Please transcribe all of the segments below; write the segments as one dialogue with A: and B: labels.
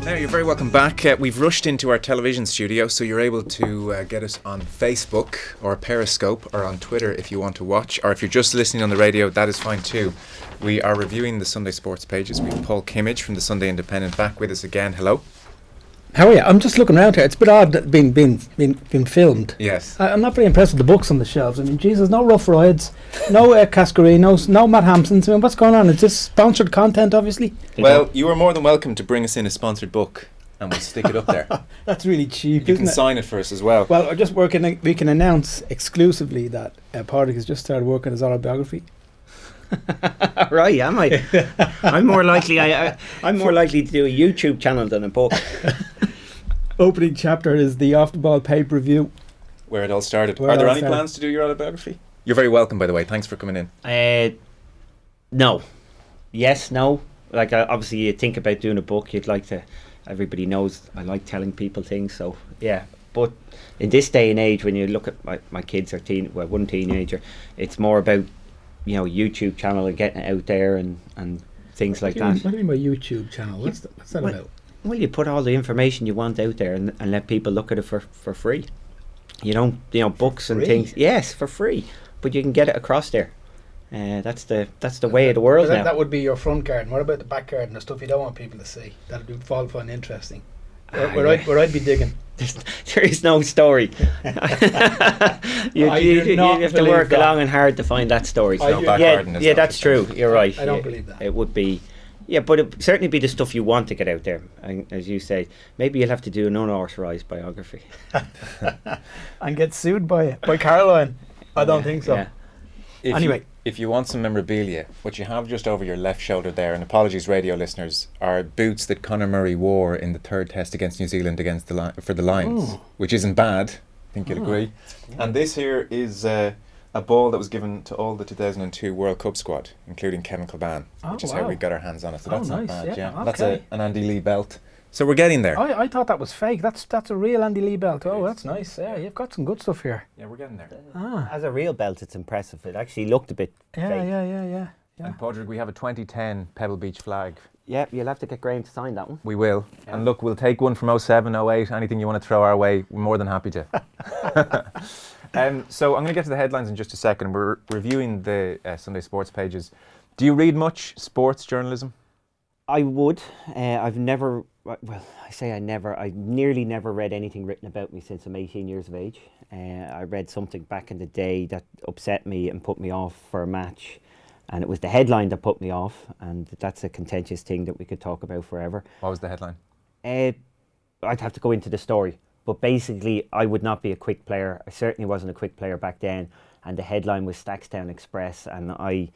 A: Now, you're very welcome back. We've rushed into our television studio, so you're able to get us on Facebook or Periscope or on Twitter if you want to watch, or if you're just listening on the radio, that is fine too. We are reviewing the Sunday sports pages. We have Paul Kimmage from the Sunday Independent back with us again. Hello.
B: How are you? I'm just looking around here. It's a bit odd that being filmed.
A: Yes.
B: I'm not very impressed with the books on the shelves. I mean, Jesus, no Rough Rides, no Cascarinos, no Matt Hampsons. I mean, what's going on? Is this sponsored content, obviously?
A: Well, you are more than welcome to bring us in a sponsored book and we'll stick it up there.
B: That's really cheap,
A: You can sign it for us as well.
B: Well, we can announce exclusively that Padraig has just started working his autobiography.
C: Right, am I? I'm more likely to do a YouTube channel than a book.
B: Opening chapter is the Off the Ball pay-per view.
A: Where it all started. Are there any plans to do your autobiography? You're very welcome, by the way. Thanks for coming in.
C: No. Yes, no. Like, obviously, you think about doing a book, you'd like to. Everybody knows I like telling people things, so yeah. But in this day and age, when you look at my kids are one teenager, it's more about, you know, YouTube channel and getting it out there and things like that.
B: What do you mean by YouTube channel? What's that about?
C: Well, you put all the information you want out there and let people look at it for free. Books and things. Yes, for free. But you can get it across there. That's the way of the world now.
B: That would be your front garden. What about the back garden, the stuff you don't want people to see? That would fall fun interesting. Where I'd be digging.
C: There is no story. you have to work long and hard to find that story. Yeah, that's true. You're right.
B: I don't believe that.
C: It would be. Yeah, but it would certainly be the stuff you want to get out there. And as you say, maybe you'll have to do an unauthorised biography.
B: And get sued by Caroline. I don't think so.
C: Yeah.
A: If you want some memorabilia, what you have just over your left shoulder there, and apologies radio listeners, are boots that Conor Murray wore in the third test against New Zealand for the Lions, which isn't bad, I think you'll agree. And this here is a ball that was given to all the 2002 World Cup squad, including Kevin Kilbane, which is how we got our hands on it. So that's not bad, yeah. Okay. That's an Andy Lee belt. So we're getting there.
B: I thought that was fake. That's a real Andy Lee belt. Oh, that's nice. Yeah, you've got some good stuff here.
A: Yeah, we're getting there.
C: As a real belt, it's impressive. It actually looked a bit fake.
B: Yeah.
A: And Padraig, we have a 2010 Pebble Beach flag.
C: Yeah, you'll have to get Graham to sign that one.
A: We will. Yeah. And look, we'll take one from 07, 08, anything you want to throw our way, we're more than happy to. So I'm going to get to the headlines in just a second. We're reviewing the Sunday sports pages. Do you read much sports journalism?
C: I would. I've never... Well, I nearly never read anything written about me since I'm 18 years of age. I read something back in the day that upset me and put me off for a match. And it was the headline that put me off. And that's a contentious thing that we could talk about forever.
A: What was the headline?
C: I'd have to go into the story. But basically, I would not be a quick player. I certainly wasn't a quick player back then. And the headline was Stackstown Express. And I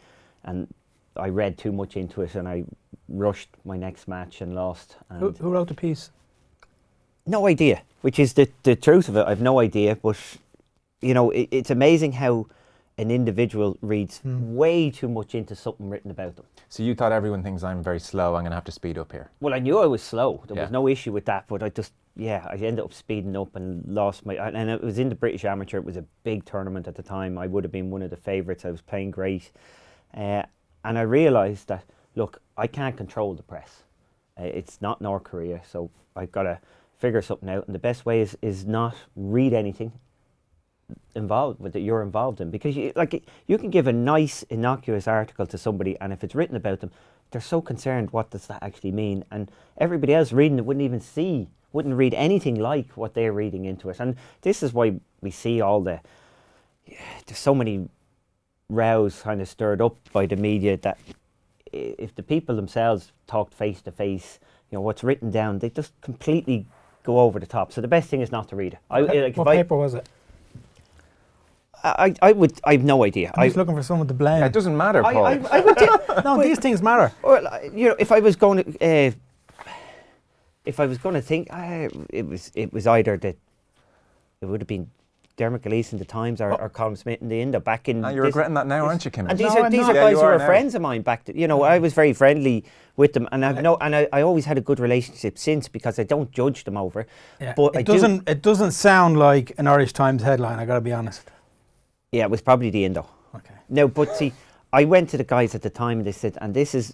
C: read too much into it and I rushed my next match and lost. And
B: who wrote the piece?
C: No idea, which is the truth of it. I've no idea, but you know, it's amazing how an individual reads way too much into something written about them.
A: So you thought everyone thinks I'm very slow, I'm going to have to speed up here.
C: Well, I knew I was slow. There was no issue with that, but I ended up speeding up and lost and it was in the British Amateur. It was a big tournament at the time. I would have been one of the favourites. I was playing great. And I realised that, look, I can't control the press. It's not North Korea, so I've got to figure something out. And the best way is not read anything that you're involved in, because you can give a nice innocuous article to somebody, and if it's written about them, they're so concerned what does that actually mean, and everybody else reading it wouldn't read anything like what they're reading into it. And this is why we see there's so many rows kind of stirred up by the media, that if the people themselves talked face to face, you know, what's written down, they just completely go over the top. So the best thing is not to read it.
B: What paper was it?
C: I have no idea.
B: I'm just looking for someone to blame.
A: It doesn't matter, Paul.
B: No, these things matter.
C: Well, you know, if I was going to think, it was either that it would have been Dermot Gleeson in the Times or Colin Smith in the Indo back in.
A: You're regretting that now, aren't you, Kim?
C: And these are guys who are friends of mine back. I was very friendly with them, and I always had a good relationship since, because I don't judge them over.
B: Yeah.
C: But
B: it doesn't sound like an Irish Times headline. I got to be honest.
C: Yeah, it was probably the Indo.
B: Okay.
C: No, but see, I went to the guys at the time and they said, and this is,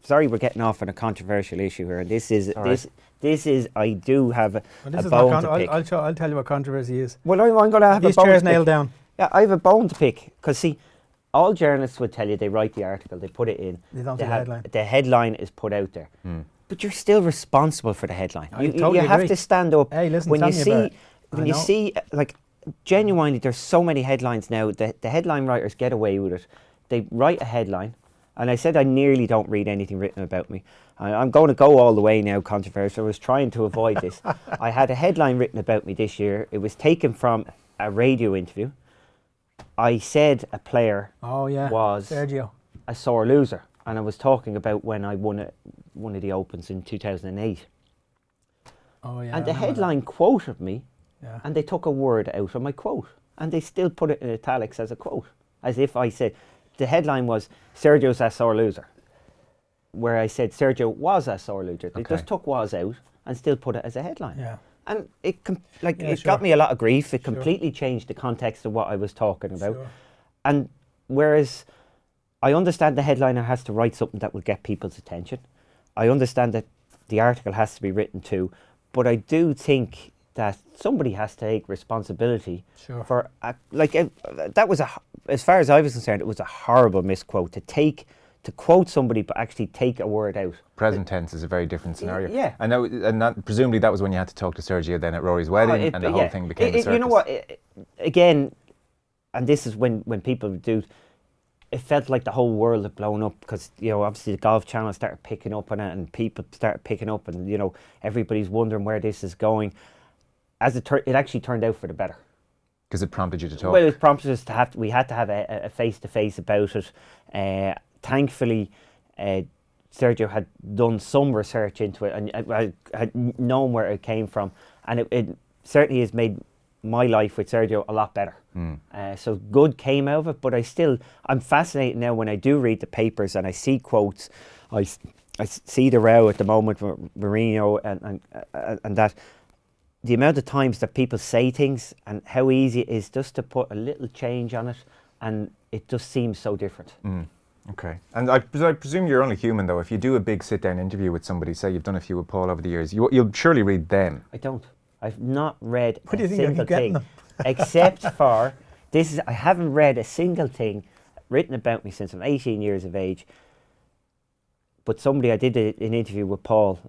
C: sorry we're getting off on a controversial issue here, and this is, I do have a bone to pick.
B: I'll tell you what controversy is.
C: Well, I'm going to have
B: these
C: a bone
B: chairs
C: to pick.
B: nailed down.
C: Yeah, I have a bone to pick, because see, all journalists would tell you they write the article, they put it in.
B: They don't do the headline.
C: The headline is put out there. But you're still responsible for the headline. You
B: totally
C: have
B: agree.
C: to stand up.
B: Hey, listen,
C: when
B: tell
C: you
B: me
C: see,
B: about it.
C: when you see, like, genuinely, there's so many headlines now that the headline writers get away with it. They write a headline, and I said I nearly don't read anything written about me. I'm going to go all the way now, controversial. I was trying to avoid this. I had a headline written about me this year. It was taken from a radio interview. I said a player was
B: Sergio,
C: a sore loser, and I was talking about when I won one of the Opens in 2008.
B: Oh yeah.
C: And the headline quoted me, and they took a word out of my quote, and they still put it in italics as a quote, as if I said, the headline was Sergio's a sore loser, where I said Sergio was a sore loser. They just took was out and still put it as a headline.
B: Yeah.
C: And it got me a lot of grief. It completely changed the context of what I was talking about. And whereas I understand the headliner has to write something that will get people's attention, I understand that the article has to be written too, but I do think that somebody has to take responsibility for that was as far as I was concerned, it was a horrible misquote to quote somebody but actually take a word out.
A: Present tense is a very different scenario.
C: Yeah.
A: And presumably that was when you had to talk to Sergio then at Rory's wedding, and the whole thing became a circus.
C: You know what? Again, and this is when people do. It felt like the whole world had blown up because, obviously the Golf Channel started picking up on it and people started picking up and, everybody's wondering where this is going. It actually turned out for the better.
A: Because it prompted you to talk.
C: Well, it prompted us we had to have a face-to-face about it. Thankfully, Sergio had done some research into it and I had known where it came from. And it certainly has made my life with Sergio a lot better. So good came out of it, but I'm fascinated now when I do read the papers and I see quotes. I see the row at the moment with Mourinho and that. The amount of times that people say things and how easy it is just to put a little change on it, and it just seems so different.
A: Okay. And I presume you're only human, though. If you do a big sit-down interview with somebody, say you've done a few with Paul over the years, you'll surely read them.
C: I don't. I've not read
B: a
C: single thing, except for I haven't read a single thing written about me since I'm 18 years of age. But I did an interview with Paul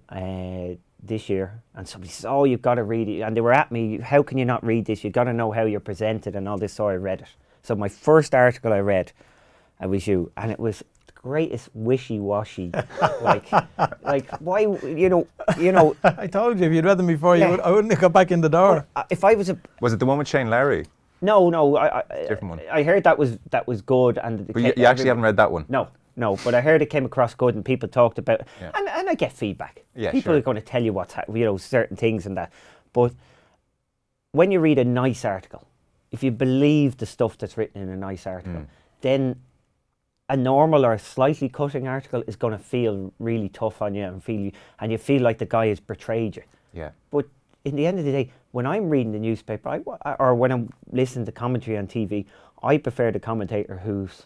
C: this year, and somebody says, "Oh, you've got to read it," and they were at me, "How can you not read this? You've got to know how you're presented and all this." So I read it. So my first article I read, was you, and it was the greatest wishy-washy, like why,
B: I told you if you'd read them before, I wouldn't have got back in the door.
C: If I was
A: Was it the one with Shane Lowry?
C: No,
A: different one.
C: I heard that was good, and
A: but you actually haven't read that one.
C: No, but I heard it came across good, and people talked about it, and I get feedback. People are going to tell you certain things and that, but when you read a nice article, if you believe the stuff that's written in a nice article, then a normal or a slightly cutting article is going to feel really tough on you and you feel like the guy has betrayed you.
A: Yeah.
C: But in the end of the day, when I'm reading the newspaper or when I'm listening to commentary on TV, I prefer the commentator who's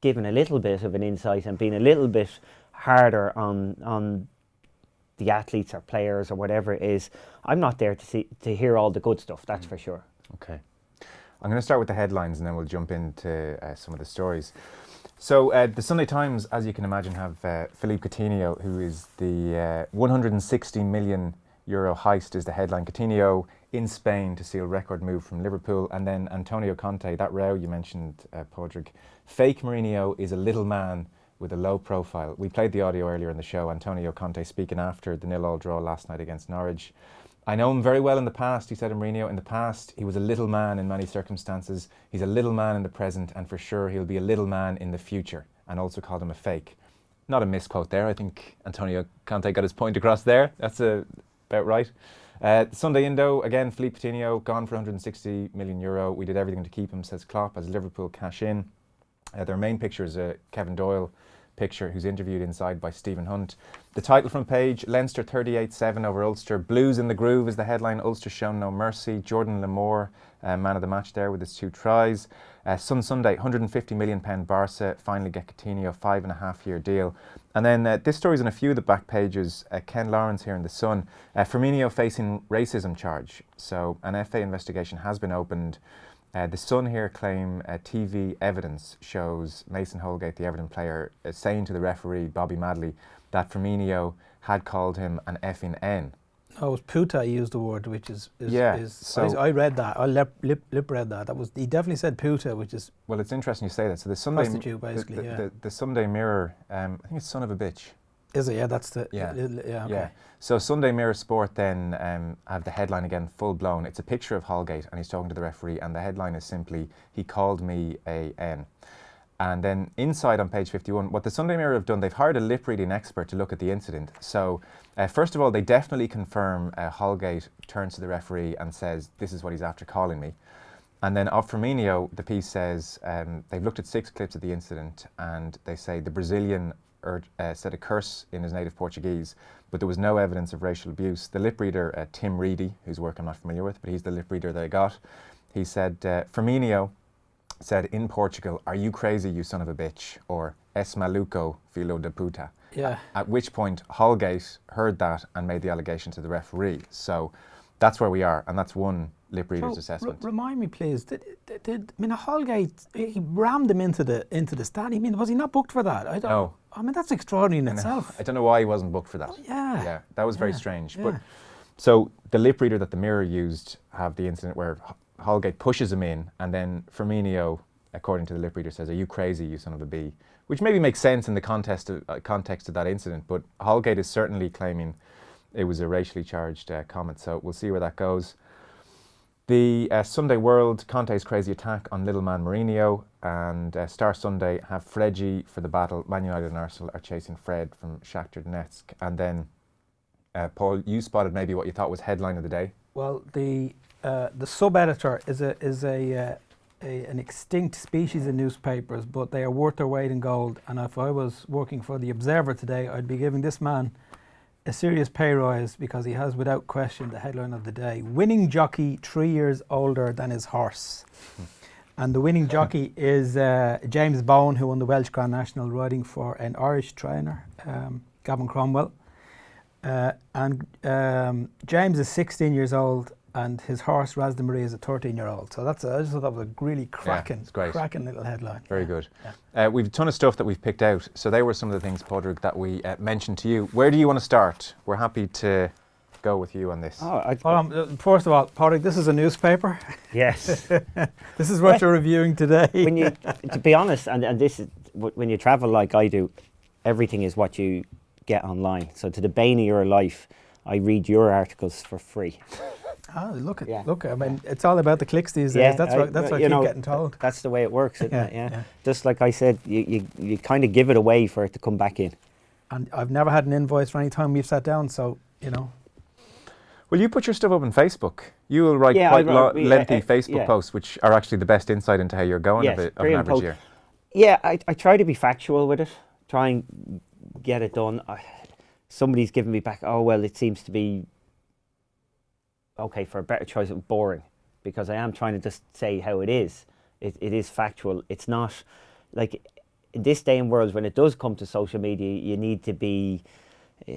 C: given a little bit of an insight and been a little bit harder on the athletes or players or whatever it is. I'm not there to hear all the good stuff, that's for sure.
A: Okay. I'm going to start with the headlines and then we'll jump into some of the stories. So the Sunday Times, as you can imagine, have Philippe Coutinho, who is the 160 million euro heist is the headline. Coutinho in Spain to seal record move from Liverpool. And then Antonio Conte, that row you mentioned, Padraig. Fake Mourinho is a little man with a low profile. We played the audio earlier in the show. Antonio Conte speaking after the 0-0 draw last night against Norwich. I know him very well in the past, he said, Mourinho. In the past, he was a little man in many circumstances. He's a little man in the present, and for sure he'll be a little man in the future, and also called him a fake. Not a misquote there. I think Antonio Conte got his point across there. That's about right. Sunday Indo, again, Philippe Coutinho, gone for 160 million euro. We did everything to keep him, says Klopp, as Liverpool cash in. Their main picture is Kevin Doyle picture, who's interviewed inside by Stephen Hunt. The title front page, Leinster 38-7 over Ulster. Blues in the groove is the headline. Ulster shown no mercy. Jordan Lamore, man of the match there with his 2 tries. Sunday, £150 million Barca finally get Coutinho, 5.5-year deal. And then this story's on a few of the back pages. Ken Lawrence here in The Sun. Firmino facing racism charge. So an FA investigation has been opened. The Sun here claim TV evidence shows Mason Holgate, the Everton player, saying to the referee, Bobby Madley, that Firmino had called him an effing N.
B: Oh, it was puta he used the word, which is
A: so
B: I read that. I lip read that. He definitely said puta, which is...
A: Well, it's interesting you say that. So the Sunday...
B: prostitute, basically,
A: the Sunday Mirror, I think it's son of a bitch.
B: Is it? Yeah, that's the...
A: Yeah.
B: Yeah, okay.
A: Yeah. So Sunday Mirror Sport then have the headline again, full blown. It's a picture of Holgate and he's talking to the referee, and the headline is simply, he called me a N. And then inside on page 51, what the Sunday Mirror have done, they've hired a lip reading expert to look at the incident. So first of all, they definitely confirm Holgate turns to the referee and says, this is what he's after calling me. And then of Firmino, the piece says they've looked at 6 clips of the incident, and they say the Brazilian said a curse in his native Portuguese, but there was no evidence of racial abuse. The lip reader, Tim Reedy, whose work I'm not familiar with, but he's the lip reader they got. He said, Firmino said in Portugal, are you crazy, you son of a bitch? Or es maluco, filho de puta.
B: Yeah.
A: At which point Holgate heard that and made the allegation to the referee. So that's where we are, and that's one lip reader's assessment.
B: Remind me, please. Holgate, he rammed him into the stand. I mean, was he not booked for that?
A: No.
B: I mean, that's extraordinary in itself.
A: I don't know why he wasn't booked for that.
B: Oh, yeah.
A: Yeah, that was very strange.
B: Yeah.
A: But so the lip reader that the Mirror used have the incident where Holgate pushes him in, and then Firmino, according to the lip reader, says, are you crazy, you son of a B? Which maybe makes sense in the context of that incident, but Holgate is certainly claiming it was a racially charged comment, so we'll see where that goes. The Sunday World, Conte's crazy attack on little man Mourinho, and Star Sunday have Fredgy for the battle. Man United and Arsenal are chasing Fred from Shakhtar Donetsk. And then, Paul, you spotted maybe what you thought was headline of the day.
B: Well, the sub-editor is an extinct species in newspapers, but they are worth their weight in gold. And if I was working for the Observer today, I'd be giving this man a serious pay rise, because he has, without question, the headline of the day: winning jockey 3 years older than his horse. And the winning jockey is James Bowen, who won the Welsh Grand National riding for an Irish trainer, Gavin Cromwell. And James is 16 years old, and his horse Raz de Marie is a 13-year-old. So I just thought that was a really cracking little headline.
A: Very good. Yeah. We've a ton of stuff that we've picked out. So they were some of the things, Padraig, that we mentioned to you. Where do you want to start? We're happy to go with you on this.
B: First of all, Padraig, this is a newspaper.
C: Yes.
B: This is what you're reviewing today.
C: To be honest, and this is when you travel like I do, everything is what you get online. So to the bane of your life, I read your articles for free.
B: Oh, look! I mean, it's all about the clicks these days. That's what I keep getting told.
C: That's the way it works, isn't it? Yeah. Just like I said, you kind of give it away for it to come back in.
B: And I've never had an invoice for any time we've sat down, so
A: Well, you put your stuff up on Facebook. You will write lengthy Facebook posts, which are actually the best insight into how you're going of an average year.
C: Yeah, I try to be factual with it. Try and get it done. Somebody's given me back, oh, well, it seems to be, okay, for a better choice, boring, because I am trying to just say how it is. It is factual. It's not like in this day and world when it does come to social media, you need to be,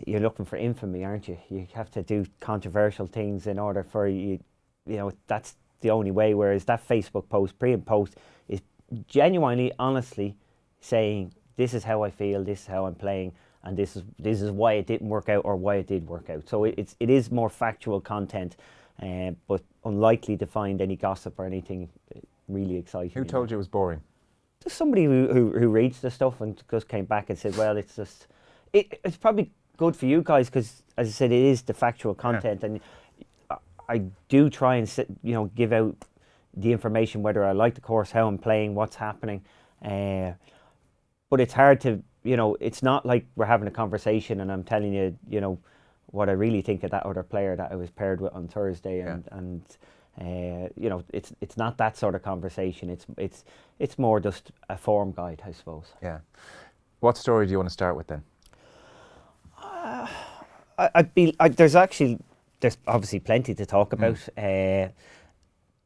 C: you're looking for infamy, aren't you? You have to do controversial things in order for you know, that's the only way. Whereas that Facebook post, pre and post, is genuinely, honestly saying, this is how I feel, this is how I'm playing, and this is why it didn't work out or why it did work out. So it is more factual content, but unlikely to find any gossip or anything really exciting.
A: Who told you it was boring?
C: Just somebody who reads the stuff and just came back and said, well, it's just it's probably good for you guys because, as I said, it is the factual content, and I do try and give out the information, whether I like the course, how I'm playing, what's happening, but it's hard to. It's not like we're having a conversation and I'm telling you, what I really think of that other player that I was paired with on Thursday, and it's not that sort of conversation. It's more just a form guide, I suppose.
A: Yeah. What story do you want to start with then?
C: There's obviously plenty to talk about.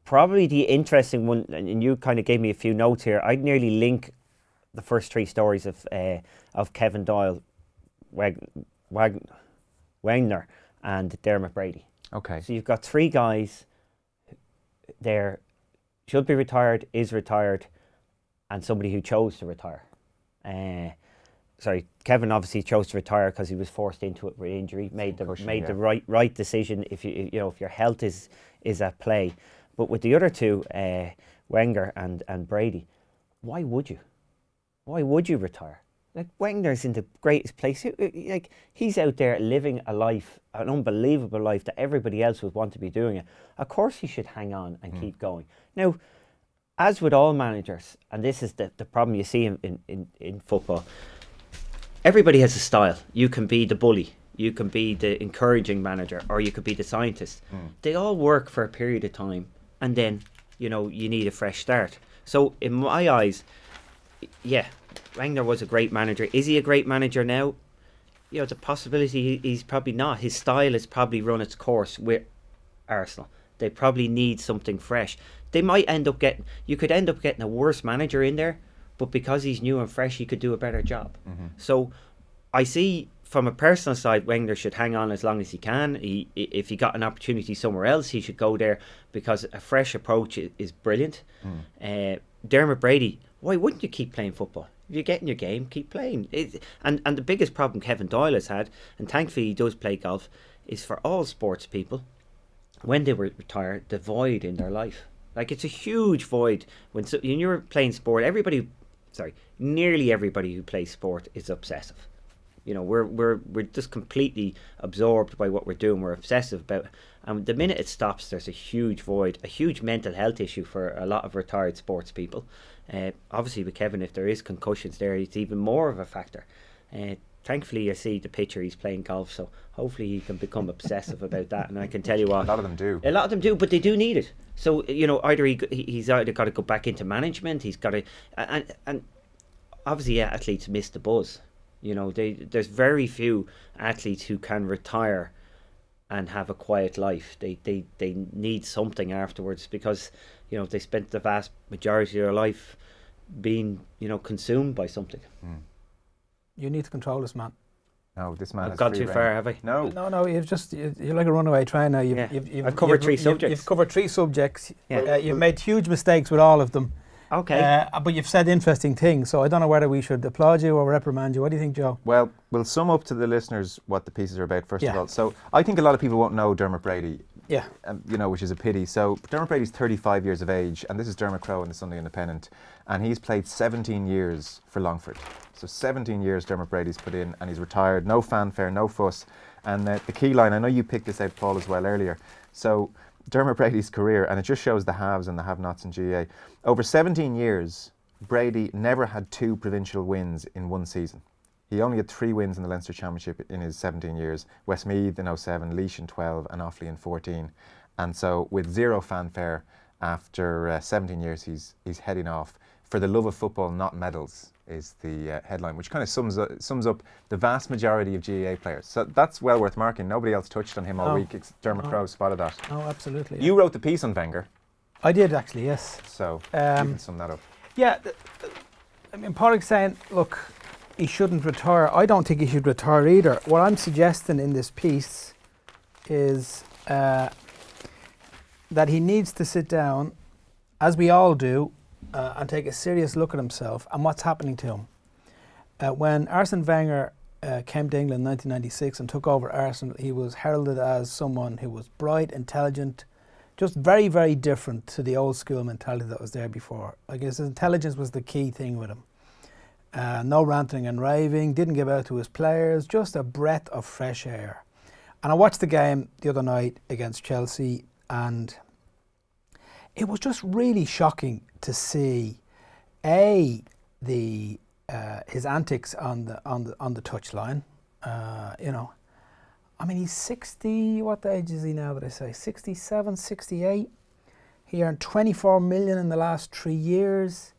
C: Probably the interesting one, and you kind of gave me a few notes here. I'd nearly link the first three stories of Kevin Doyle, Wenger, and Dermot Brady.
A: Okay.
C: So you've got three guys there, should be retired, is retired, and somebody who chose to retire. Kevin obviously chose to retire because he was forced into it with injury. Made the right decision if if your health is at play. But with the other two, Wenger and Brady, why would you? Why would you retire? Like, Wenger's in the greatest place. Like, he's out there living a life, an unbelievable life that everybody else would want to be doing it. Of course he should hang on and keep going. Now, as with all managers, and this is the problem you see in football, everybody has a style. You can be the bully, you can be the encouraging manager, or you could be the scientist. They all work for a period of time, and then, you need a fresh start. So in my eyes, yeah, Wenger was a great manager. Is he a great manager now? The possibility he's probably not. His style has probably run its course with Arsenal. They probably need something fresh. They might you could end up getting a worse manager in there, but because he's new and fresh, he could do a better job. So I see, from a personal side, Wenger should hang on as long as he can. If he got an opportunity somewhere else, he should go there, because a fresh approach is brilliant. Dermot Brady, why wouldn't you keep playing football? If you're getting your game, keep playing. And the biggest problem Kevin Doyle has had, and thankfully he does play golf, is for all sports people, when they retire, the void in their life. Like, it's a huge void. When you're playing sport, nearly everybody who plays sport is obsessive. We're just completely absorbed by what we're doing. We're obsessive about it. And the minute it stops, there's a huge void, a huge mental health issue for a lot of retired sports people. Obviously with Kevin, if there is concussions there, it's even more of a factor. Thankfully, I see the picture, he's playing golf, so hopefully he can become obsessive about that. And I can tell you what,
A: a lot of them do, but
C: they do need it. So either he's either got to go back into management, he's got to, and obviously athletes miss the buzz. There's very few athletes who can retire and have a quiet life. They need something afterwards, because they spent the vast majority of their life being consumed by something.
B: You need to control this man.
A: No, this man
C: I've gone too far, have I?
A: No.
B: You're like a runaway train now.
C: I've covered three subjects.
B: You've covered three subjects.
C: Yeah.
B: You've made huge mistakes with all of them.
C: Okay.
B: But you've said interesting things, so I don't know whether we should applaud you or reprimand you. What do you think, Joe?
A: Well, we'll sum up to the listeners what the pieces are about, first of all. So I think a lot of people won't know Dermot Brady.
B: Yeah.
A: Which is a pity. So Dermot Brady's 35 years of age, and this is Dermot Crowe in the Sunday Independent, and he's played 17 years for Longford. So 17 years Dermot Brady's put in, and he's retired. No fanfare, no fuss. And the key line, I know you picked this out, Paul, as well earlier. So Dermot Brady's career, and it just shows the haves and the have-nots in GAA. Over 17 years, Brady never had 2 provincial wins in one season. He only had 3 wins in the Leinster Championship in his 17 years. Westmeath in 07, Laois in 12 and Offaly in 14. And so with zero fanfare, after 17 years, he's heading off. For the love of football, not medals, is the headline, which kind of sums up the vast majority of GAA players. So that's well worth marking. Nobody else touched on him all week. Dermot Crowe spotted that.
B: Oh, absolutely.
A: You wrote the piece on Wenger.
B: I did, actually, yes.
A: So you can sum that up.
B: Yeah, Padraig's saying, look, he shouldn't retire. I don't think he should retire either. What I'm suggesting in this piece is that he needs to sit down, as we all do, and take a serious look at himself and what's happening to him. When Arsene Wenger came to England in 1996 and took over Arsenal, he was heralded as someone who was bright, intelligent, just very, very different to the old school mentality that was there before. I guess his intelligence was the key thing with him. No ranting and raving, didn't give out to his players, just a breath of fresh air. And I watched the game the other night against Chelsea, and it was just really shocking to see his antics on the touchline. He's 60. What age is he now? Did I say 67, 68? He earned 24 million in the last 3 years,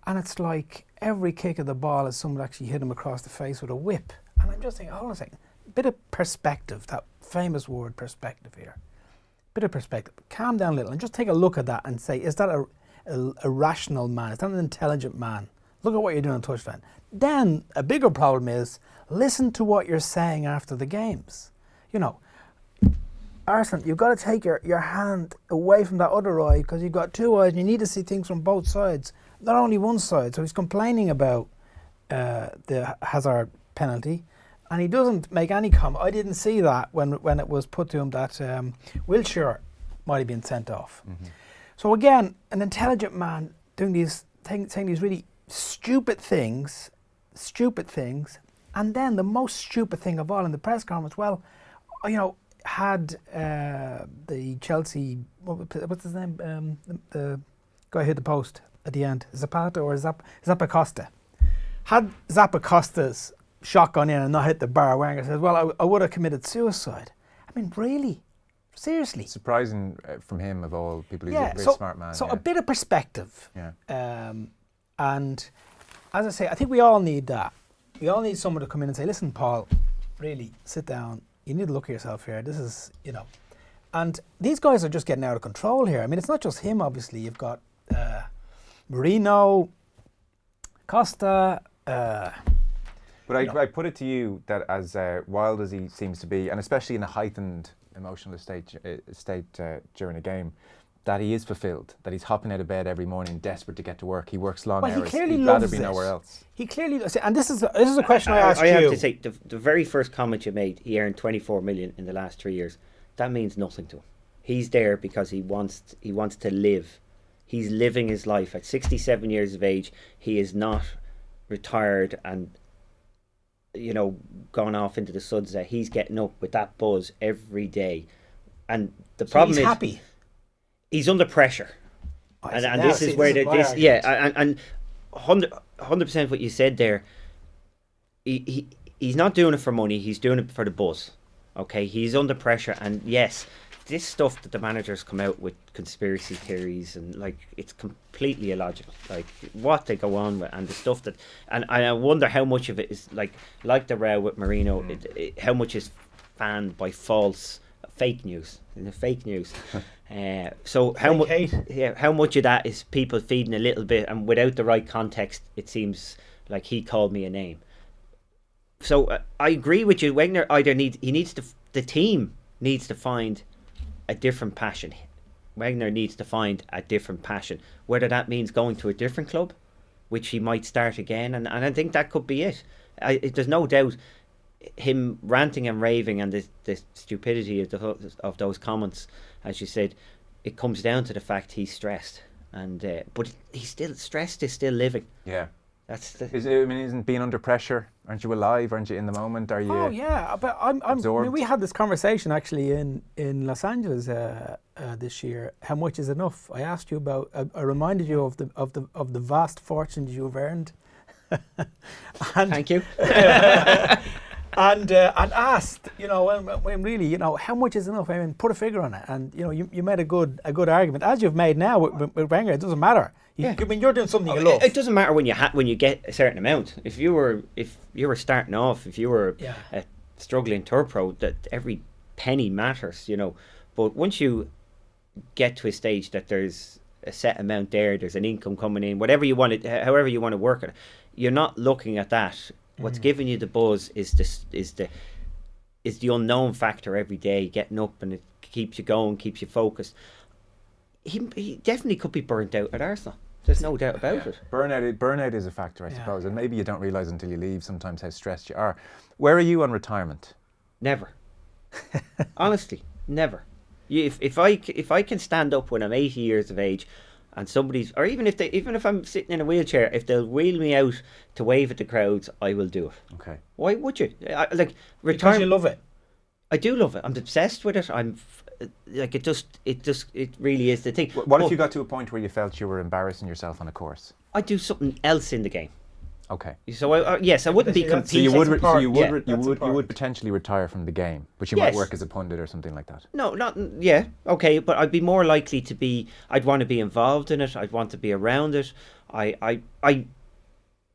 B: and it's like every kick of the ball is someone actually hit him across the face with a whip. And I'm just thinking, hold on a second, bit of perspective, that famous word perspective here. Bit of perspective. Calm down a little and just take a look at that and say, is that a rational man? Is that an intelligent man? Look at what you're doing on touchline. Then a bigger problem is listen to what you're saying after the games. You know, Arsene, you've got to take your hand away from that other eye because you've got two eyes and you need to see things from both sides, not only one side. So he's complaining about the Hazard penalty, and he doesn't make any comment. I didn't see that when it was put to him that Wilshere might have been sent off. Mm-hmm. So again, an intelligent man doing these saying these really stupid things, and then the most stupid thing of all in the press conference, well, you know, had the Chelsea, what's his name, the guy who hit the post at the end, Zapata or Zappacosta, had Zappacosta's shot gone in and not hit the bar, Wenger says, well, I would have committed suicide. I mean, really? Seriously?
A: Surprising from him, of all people. He's a very smart man.
B: So a bit of perspective. Yeah. And as I say, I think we all need that. We all need someone to come in and say, listen, Paul, really, sit down. You need to look at yourself here. This is, you know. And these guys are just getting out of control here. I mean, it's not just him, obviously. You've got Marino, Costa.
A: But I put it to you that as wild as he seems to be, and especially in a heightened emotional state during a game, that he is fulfilled, that he's hopping out of bed every morning, desperate to get to work. He works long hours. He'd rather be nowhere else.
B: He clearly does. And this is a question I asked you.
C: I have to say, the very first comment you made, he earned 24 million in the last 3 years. That means nothing to him. He's there because he wants to live. He's living his life. At 67 years of age, he is not retired and, you know, gone off into the sunset. He's getting up with that buzz every day. And the problem is...
B: he's happy.
C: He's under pressure, and this is where and 100% what you said there. He's not doing it for money. He's doing it for the buzz. Okay, he's under pressure, and yes, this stuff that the managers come out with, conspiracy theories, and like, it's completely illogical. Like what they go on with, and the stuff that, and I wonder how much of it is like the row with Marino. How much is fanned by false fake news? So how much of that is people feeding a little bit, and without the right context, it seems like he called me a name. So I agree with you. Wenger the team needs to find a different passion. Wenger needs to find a different passion, whether that means going to a different club, which he might start again, and I think that could be it. There's no doubt him ranting and raving and the stupidity of those comments, as you said, it comes down to the fact he's stressed, and but he's still stressed. Is still living.
A: Yeah, isn't being under pressure? Aren't you alive? Aren't you in the moment? Are you?
B: Oh yeah, but I mean, we had this conversation actually in Los Angeles this year. How much is enough? I asked you about. I reminded you of the vast fortunes you've earned.
C: Thank you.
B: And asked, you know, when really, you know, how much is enough? I mean, put a figure on it. And you know, you made a good argument, as you've made now with Wenger. It doesn't matter. I mean, you're doing something you love.
C: It doesn't matter when you get a certain amount. If you were starting off, if you were a struggling tour pro, that every penny matters, you know. But once you get to a stage that there's a set amount there's an income coming in, however you want to work it, you're not looking at that. What's giving you the buzz is the unknown factor every day, getting up, and it keeps you going, keeps you focused. He definitely could be burnt out at Arsenal. There's no doubt about it.
A: Burnout is a factor, I suppose, and maybe you don't realise until you leave sometimes how stressed you are. Where are you on retirement?
C: Never. Honestly, never. If I can stand up when I'm 80 years of age, and somebody's, or even if I'm sitting in a wheelchair, if they'll wheel me out to wave at the crowds, I will do it.
A: Okay.
C: Why would you? Retirement.
B: Because you love it.
C: I do love it. I'm obsessed with it. I'm like, it really is the thing.
A: What if you got to a point where you felt you were embarrassing yourself on a course?
C: I'd do something else in the game.
A: Okay.
C: So I wouldn't be competing.
A: So you would potentially retire from the game, but you might work as a pundit or something like that.
C: No, okay, but I'd be more likely to be. I'd want to be involved in it. I'd want to be around it. I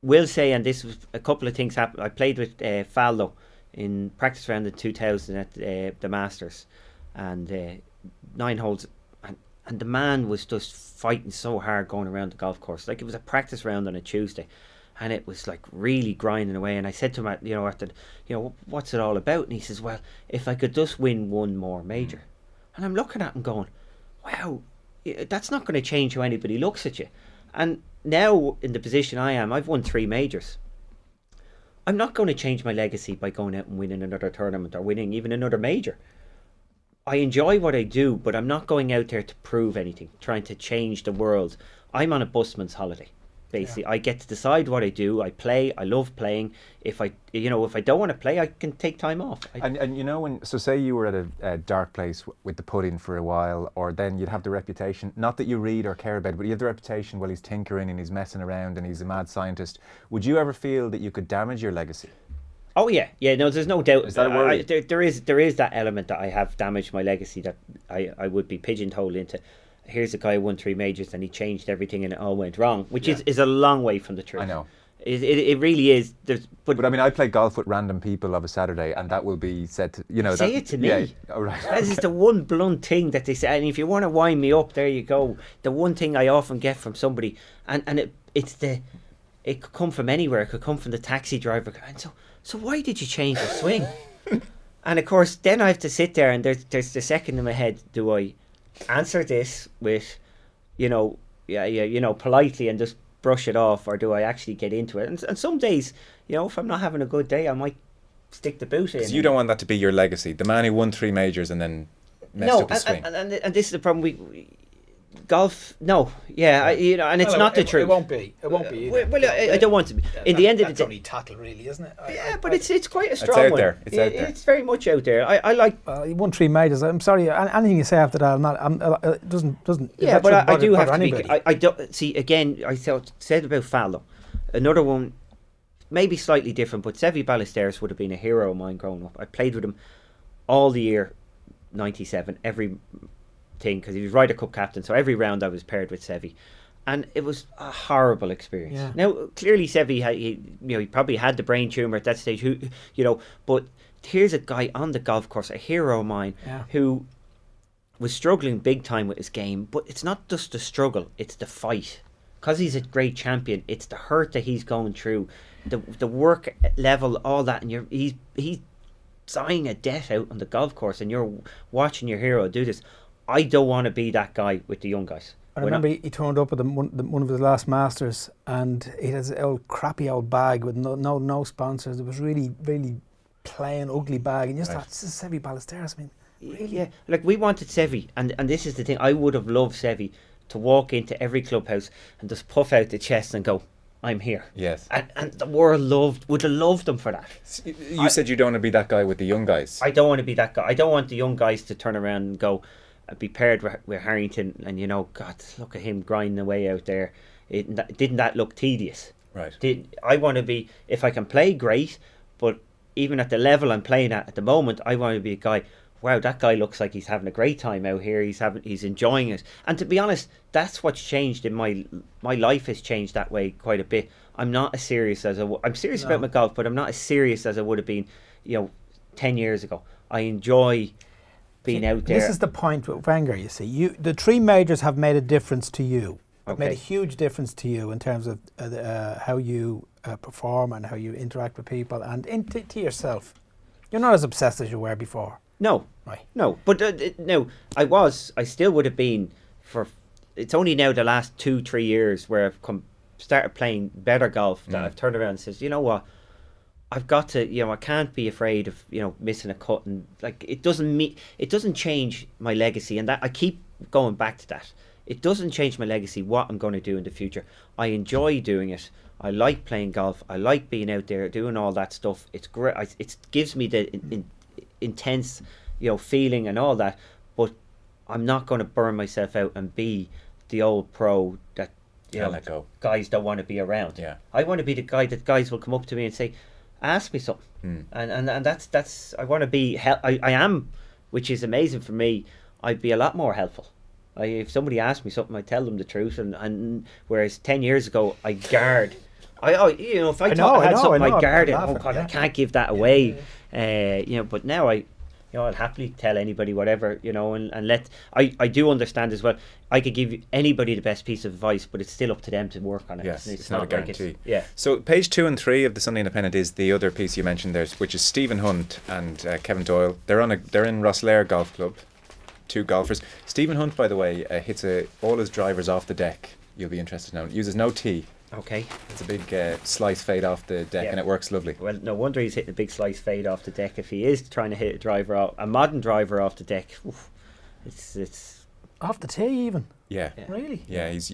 C: will say, and this was a couple of things happened. I played with Faldo in practice round in 2000 at the Masters, and 9 holes, and the man was just fighting so hard going around the golf course. Like, it was a practice round on a Tuesday, and it was like really grinding away. And I said to him, after, what's it all about? And he says, well, if I could just win one more major. And I'm looking at him going, wow, that's not going to change how anybody looks at you. And now, in the position I am, I've won 3 majors. I'm not going to change my legacy by going out and winning another tournament or winning even another major. I enjoy what I do, but I'm not going out there to prove anything, trying to change the world. I'm on a busman's holiday, basically. Yeah. I get to decide what I do. I play. I love playing. If I don't want to play, I can take time off.
A: So say you were at a dark place with the putting for a while, or then you'd have the reputation, not that you read or care about it, but you have the reputation, well, he's tinkering and he's messing around and he's a mad scientist. Would you ever feel that you could damage your legacy?
C: Oh yeah, no, there's no doubt.
A: Is that a worry?
C: There is that element that I have damaged my legacy, that I would be pigeonholed into. Here's a guy who won 3 majors and he changed everything and it all went wrong, which is a long way from the truth.
A: I know.
C: It really is.
A: But I mean, I play golf with random people of a Saturday, and that will be said to
C: say it to me.
A: Yeah, all right.
C: That is the one blunt thing that they say. And if you want to wind me up, there you go. The one thing I often get from somebody, and it could come from anywhere. It could come from the taxi driver. And so why did you change your swing? And of course, then I have to sit there, and there's the second in my head: do I answer this with, politely and just brush it off, or do I actually get into it? And some days, if I'm not having a good day, I might stick the boot in.
A: Because you don't want that to be your legacy. The man who won 3 majors and then messed up his swing.
C: And this is the problem. Golf, no, and it's not the truth.
B: It won't be. It won't be.
C: Well, I don't want to be. In the end of the day,
B: that's only tattle, really, isn't it?
C: But it's quite a strong one.
A: It's out there.
C: It's very much out there. I like.
B: You won 3 majors. I'm sorry. Anything you say after that, I'm not. It doesn't.
C: Yeah, but I do have to be. I don't see. Again, I said about Faldo, another one, maybe slightly different, but Seve Ballesteros would have been a hero of mine growing up. I played with him all the year '97, every thing, because he was Ryder Cup captain, so every round I was paired with Seve, and it was a horrible experience. Yeah. Now, clearly Seve, he probably had the brain tumour at that stage, but here's a guy on the golf course, a hero of mine, who was struggling big time with his game. But it's not just the struggle, it's the fight. Because he's a great champion, it's the hurt that he's going through, the work level, all that, and he's dying a death out on the golf course, and you're watching your hero do this. I don't want to be that guy with the young guys.
B: I remember he turned up at one of his last Masters, and he has an old crappy old bag with no sponsors. It was really, really plain, ugly bag, and you just thought, this is Seve Ballesteros. I mean, really?
C: Yeah, like we wanted Seve, and this is the thing. I would have loved Seve to walk into every clubhouse and just puff out the chest and go, I'm here.
A: Yes.
C: And the world would have loved him for that.
A: You said you don't want to be that guy with the young guys.
C: I don't want to be that guy. I don't want the young guys to turn around and go, be paired with Harrington, and God, look at him grinding away out there. Didn't that look tedious?
A: Right.
C: I want to be, if I can play, great, but even at the level I'm playing at the moment, I want to be a guy, wow, that guy looks like he's having a great time out here. He's enjoying it. And to be honest, that's what's changed in my life. Has changed that way quite a bit. I'm not as serious as I'm serious about my golf, but I'm not as serious as I would have been, 10 years ago. I enjoy being out there.
B: This is the point with Wenger, you see. The 3 majors have made a difference to you. Okay. Made a huge difference to you in terms of how you perform and how you interact with people and to yourself. You're not as obsessed as you were before.
C: No. Right. No. But no, I still would have been it's only now the last 2-3 years where I've started playing better golf that I've turned around and says, you know what? I've got to, I can't be afraid of, missing a cut, and like it doesn't change my legacy, and that I keep going back to that. It doesn't change my legacy what I'm going to do in the future. I enjoy doing it. I like playing golf. I like being out there doing all that stuff. It's great. It gives me the intense, feeling and all that. But I'm not going to burn myself out and be the old pro that
A: let go.
C: Guys don't want to be around.
A: Yeah.
C: I want to be the guy that guys will come up to me and say, ask me something, and that's I want to be. I am, which is amazing for me. I'd be a lot more helpful. If somebody asked me something, I tell them the truth, and whereas 10 years ago I if I thought I had something in my garden, oh God, I can't give that away. But now I'll happily tell anybody whatever, and let. I do understand as well. I could give anybody the best piece of advice, but it's still up to them to work on it.
A: Yes, it's not a guarantee.
C: Yeah.
A: So page 2 and 3 of the Sunday Independent is the other piece you mentioned there, which is Stephen Hunt and Kevin Doyle. They're in Rosslare Golf Club. 2 golfers. Stephen Hunt, by the way, hits all his drivers off the deck. You'll be interested to know. Uses no tee.
C: Okay.
A: It's a big slice fade off the deck, and it works lovely.
C: Well, no wonder he's hitting a big slice fade off the deck. If he is trying to hit a modern driver off the deck, it's
B: off the tee even.
A: Yeah.
B: Really?
A: Yeah, he's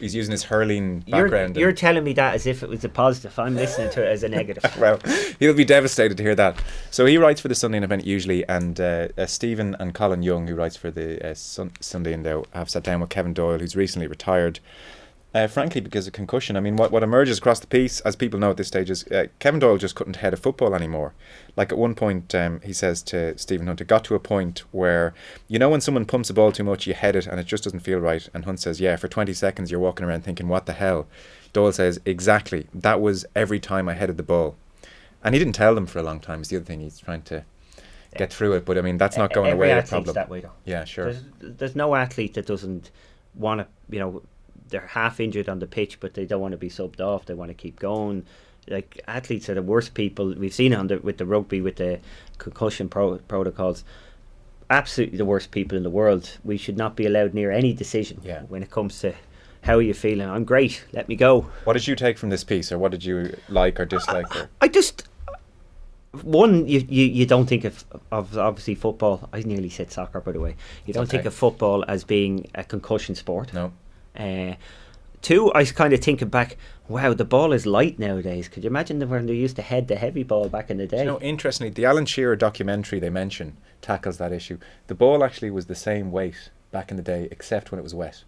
A: using his hurling background.
C: You're telling me that as if it was a positive. I'm listening to it as a negative.
A: Well, he'll be devastated to hear that. So he writes for the Sunday Independent usually, and Stephen and Colin Young, who writes for the Sunday Indo, have sat down with Kevin Doyle, who's recently retired. Frankly, because of concussion. I mean, what emerges across the piece, as people know at this stage, is Kevin Doyle just couldn't head a football anymore. Like at one point, he says to Stephen Hunt, it got to a point where, when someone pumps a ball too much, you head it and it just doesn't feel right. And Hunt says, yeah, for 20 seconds you're walking around thinking, what the hell? Doyle says, exactly. That was every time I headed the ball. And he didn't tell them for a long time. It's the other thing, he's trying to get through it. But I mean, that's not going away a problem.
C: That way, though.
A: Yeah, sure.
C: There's no athlete that doesn't want to, they're half injured on the pitch, but they don't want to be subbed off. They want to keep going. Like, athletes are the worst people. We've seen it with the rugby, with the concussion protocols. Absolutely the worst people in the world. We should not be allowed near any decision when it comes to how are you feeling. I'm great. Let me go. What
A: did you take from this piece, or what did you like or dislike?
C: I just... One, you don't think of obviously football. I nearly said soccer, by the way. You don't think of football as being a concussion sport.
A: No.
C: 2, I was kind of thinking back, wow, the ball is light nowadays. Could you imagine when they used to head the heavy ball back in the day?
A: Interestingly, the Alan Shearer documentary they mention tackles that issue. The ball actually was the same weight back in the day, except when it was wet.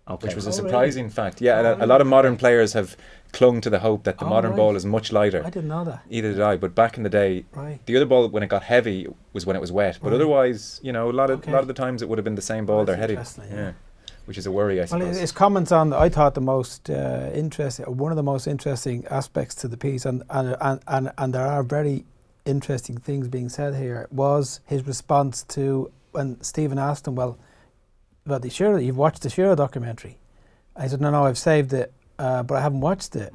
A: Okay. Which was a surprising fact. Yeah, a lot of modern players have clung to the hope that the modern ball is much lighter.
B: I didn't know that.
A: Either did I, but back in the day, the other ball, when it got heavy, was when it was wet. But otherwise, a lot of the times it would have been the same ball they're heading. Yeah. Which is a worry, I suppose.
B: Well, his comments on, I thought, the most interesting, or one of the most interesting aspects to the piece, and there are very interesting things being said here, was his response to when Stephen asked him, well, about the Shearer, you've watched the Shearer documentary. I said, no, I've saved it, but I haven't watched it.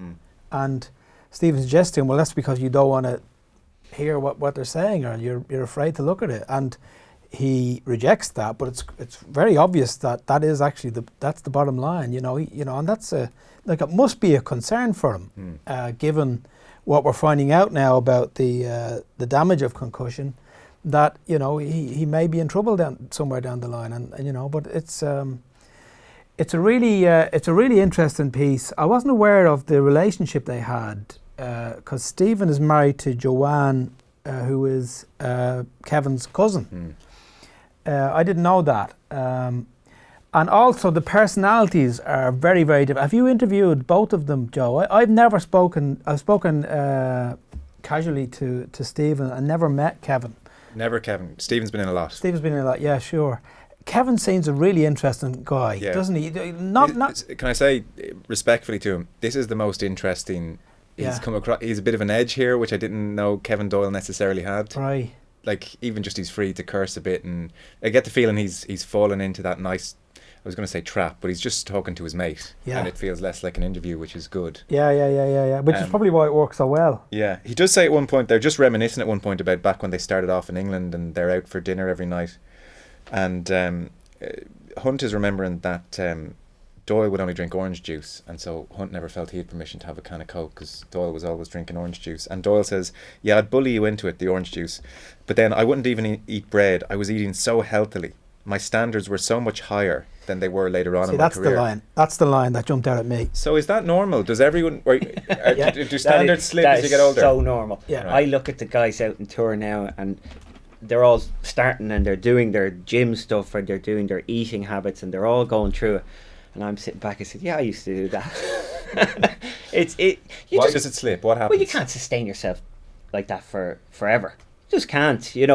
B: And Stephen suggested to him, well, that's because you don't want to hear what they're saying, or you're afraid to look at it. And he rejects that, but it's very obvious that is actually that's the bottom line, and that's it must be a concern for him, given what we're finding out now about the damage of concussion, that he may be in trouble somewhere down the line, and but it's a really interesting piece. I wasn't aware of the relationship they had, because Stephen is married to Joanne, who is Kevin's cousin. I didn't know that. And also the personalities are very, very different. Have you interviewed both of them, Joe? I've never spoken. I've spoken casually to Stephen and never met Kevin.
A: Never Kevin. Stephen's been in a lot.
B: Yeah, sure. Kevin seems a really interesting guy, doesn't he?
A: Can I say respectfully to him, this is the most interesting. He's come across. He's a bit of an edge here, which I didn't know Kevin Doyle necessarily had.
B: Right.
A: Like, even just he's free to curse a bit, and I get the feeling he's fallen into that nice, I was going to say trap, but he's just talking to his mate, and it feels less like an interview, which is good.
B: Yeah. Which is probably why it works so well.
A: Yeah, he does say at one point, they're just reminiscing at one point about back when they started off in England, and they're out for dinner every night, and Hunt is remembering that Doyle would only drink orange juice, and so Hunt never felt he had permission to have a can of Coke because Doyle was always drinking orange juice. And Doyle says, yeah, I'd bully you into it, the orange juice, but then I wouldn't even eat bread. I was eating so healthily. My standards were so much higher than they were later on in my career.
B: That's the line that jumped out at me.
A: So is that normal? Does everyone do standards slip as you get older?
C: So normal.
B: Yeah.
C: Right. I look at the guys out in tour now, and they're all starting and they're doing their gym stuff, and they're doing their eating habits, and they're all going through it. And I'm sitting back and said, yeah, I used to do that.
A: Why does it slip? What happens?
C: Well, you can't sustain yourself like that forever. You just can't. You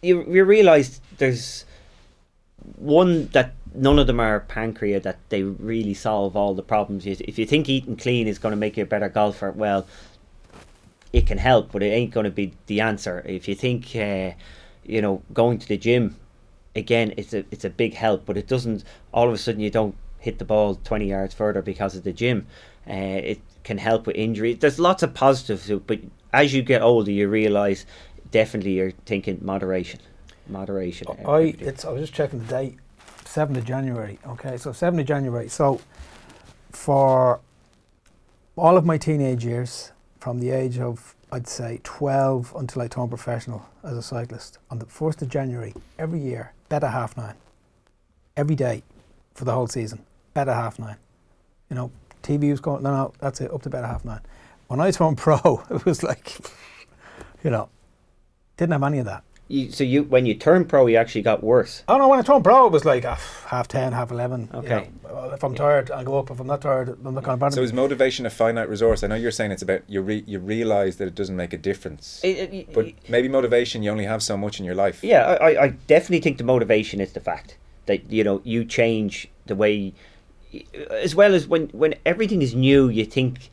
C: realise there's one, that none of them are pancreas, that they really solve all the problems. If you think eating clean is going to make you a better golfer, well, it can help, but it ain't going to be the answer. If you think, going to the gym, again, it's a big help, but it doesn't, all of a sudden you don't hit the ball 20 yards further because of the gym. It can help with injury. There's lots of positives to it, but as you get older, you realise definitely you're thinking moderation. I was
B: just checking the date, 7th of January. Okay, so 7th of January. So for all of my teenage years, from the age of, I'd say, 12 until I turned professional as a cyclist, on the 1st of January, every year, bet at 9:30. Every day for the whole season, bet at 9:30. TV was going, no, that's it, up to bet at 9:30. When I turned pro, it was like, didn't have any of that.
C: When you turned pro, you actually got worse.
B: Oh no, when I turned pro, it was like 10:30, 11:30.
C: Okay.
B: If I'm tired, I'll go up. If I'm not tired, I'm not going to bother.
A: So is motivation a finite resource? I know you're saying it's about you realise that it doesn't make a difference. But maybe motivation, you only have so much in your life.
C: Yeah, I definitely think the motivation is the fact that, you change the way, as well as when everything is new, you think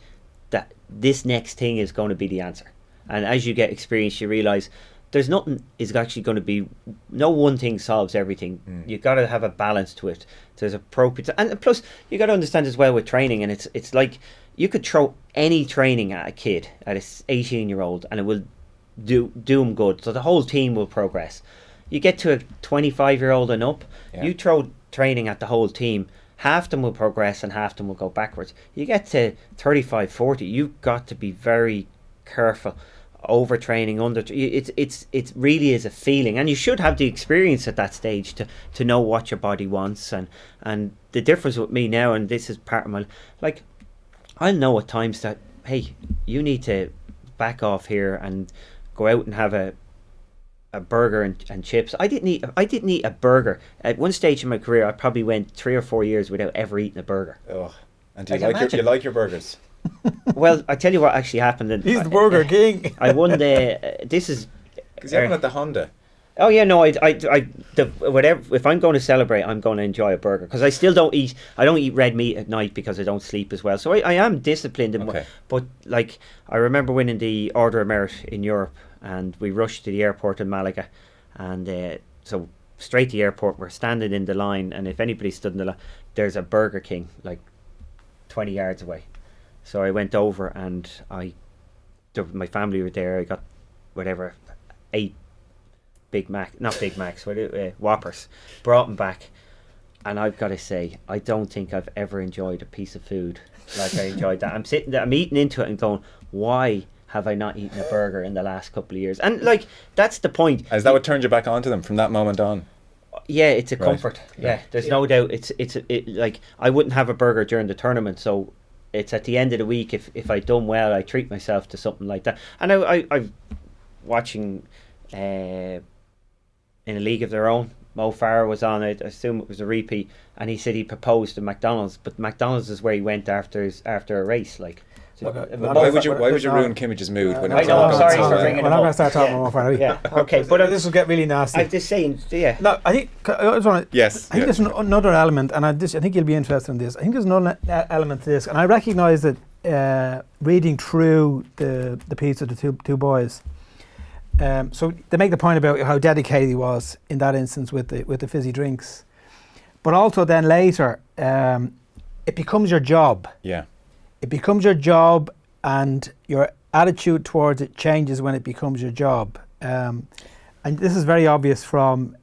C: that this next thing is going to be the answer. And as you get experience, you realise there's nothing is actually going to be, no one thing solves everything. You've got to have a balance to it. There's appropriate, and plus you got to understand as well with training, and it's like you could throw any training at a kid, at a 18-year-old, and it will do them good. So the whole team will progress. You get to a 25-year-old and up, you throw training at the whole team, half them will progress and half them will go backwards. You get to 35, 40, you've got to be very careful. Overtraining, it really is a feeling, and you should have the experience at that stage to know what your body wants. And the difference with me now, and this is part of my, like, I'll know at times that, hey, you need to back off here and go out and have a burger and chips. I didn't eat a burger at one stage in my career. I probably went 3 or 4 years without ever eating a burger.
A: Oh, and do you like your burgers?
C: Well, I tell you what actually happened.
B: He's the Burger King.
C: I won this is
A: because you haven't at the Honda.
C: Oh yeah, no, whatever. If I'm going to celebrate, I'm going to enjoy a burger, because I still don't eat. I don't eat red meat at night because I don't sleep as well. So I am disciplined. But like, I remember winning the Order of Merit in Europe, and we rushed to the airport in Malaga, and so straight to the airport. We're standing in the line, and if anybody stood in the line, there's a Burger King like 20 yards away. So I went over, and my family were there. I got 8 Whoppers, brought them back, and I've got to say, I don't think I've ever enjoyed a piece of food like I enjoyed that. I'm eating into it and going, why have I not eaten a burger in the last couple of years? And like, that's the point. Is
A: that what turned you back onto them from that moment on?
C: Yeah, it's a comfort. Yeah, there's no doubt. It's like, I wouldn't have a burger during the tournament, so it's at the end of the week, if I'd done well, I treat myself to something like that. And I'm watching in A League of Their Own, Mo Farah was on it. I assume it was a repeat, and he said he proposed to McDonald's, but McDonald's is where he went after a race. Like, so
A: why would you ruin Kimmage's mood?
C: I know. I'm sorry for bringing it up.
B: We're not going to start talking about Mo Farah.
C: Yeah. Okay, but
B: this will get really nasty.
C: I'm just saying. Yeah.
B: No, I think I just want to.
A: Yes.
B: I think there's another element, and I think you'll be interested in this. I think there's another element to this, and I recognise that reading through the piece of the two boys. So they make the point about how dedicated he was in that instance with the fizzy drinks, but also then later, it becomes your job.
A: Yeah.
B: It becomes your job, and your attitude towards it changes when it becomes your job. And this is very obvious from,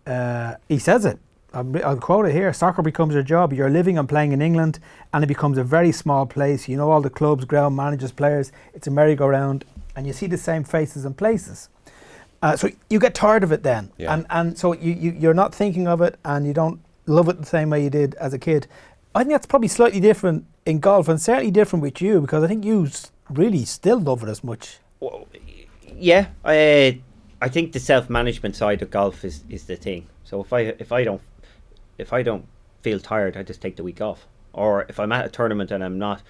B: he says it, I'll quote it here: soccer becomes your job. You're living and playing in England, and it becomes a very small place. You know all the clubs, ground managers, players. It's a merry-go-round, and you see the same faces and places. So you get tired of it then, and so you're not thinking of it, and you don't love it the same way you did as a kid. I think that's probably slightly different in golf, and certainly different with you, because I think you really still love it as much.
C: Well, yeah, I think the self-management side of golf is the thing. So if I don't feel tired, I just take the week off. Or if I'm at a tournament and I'm not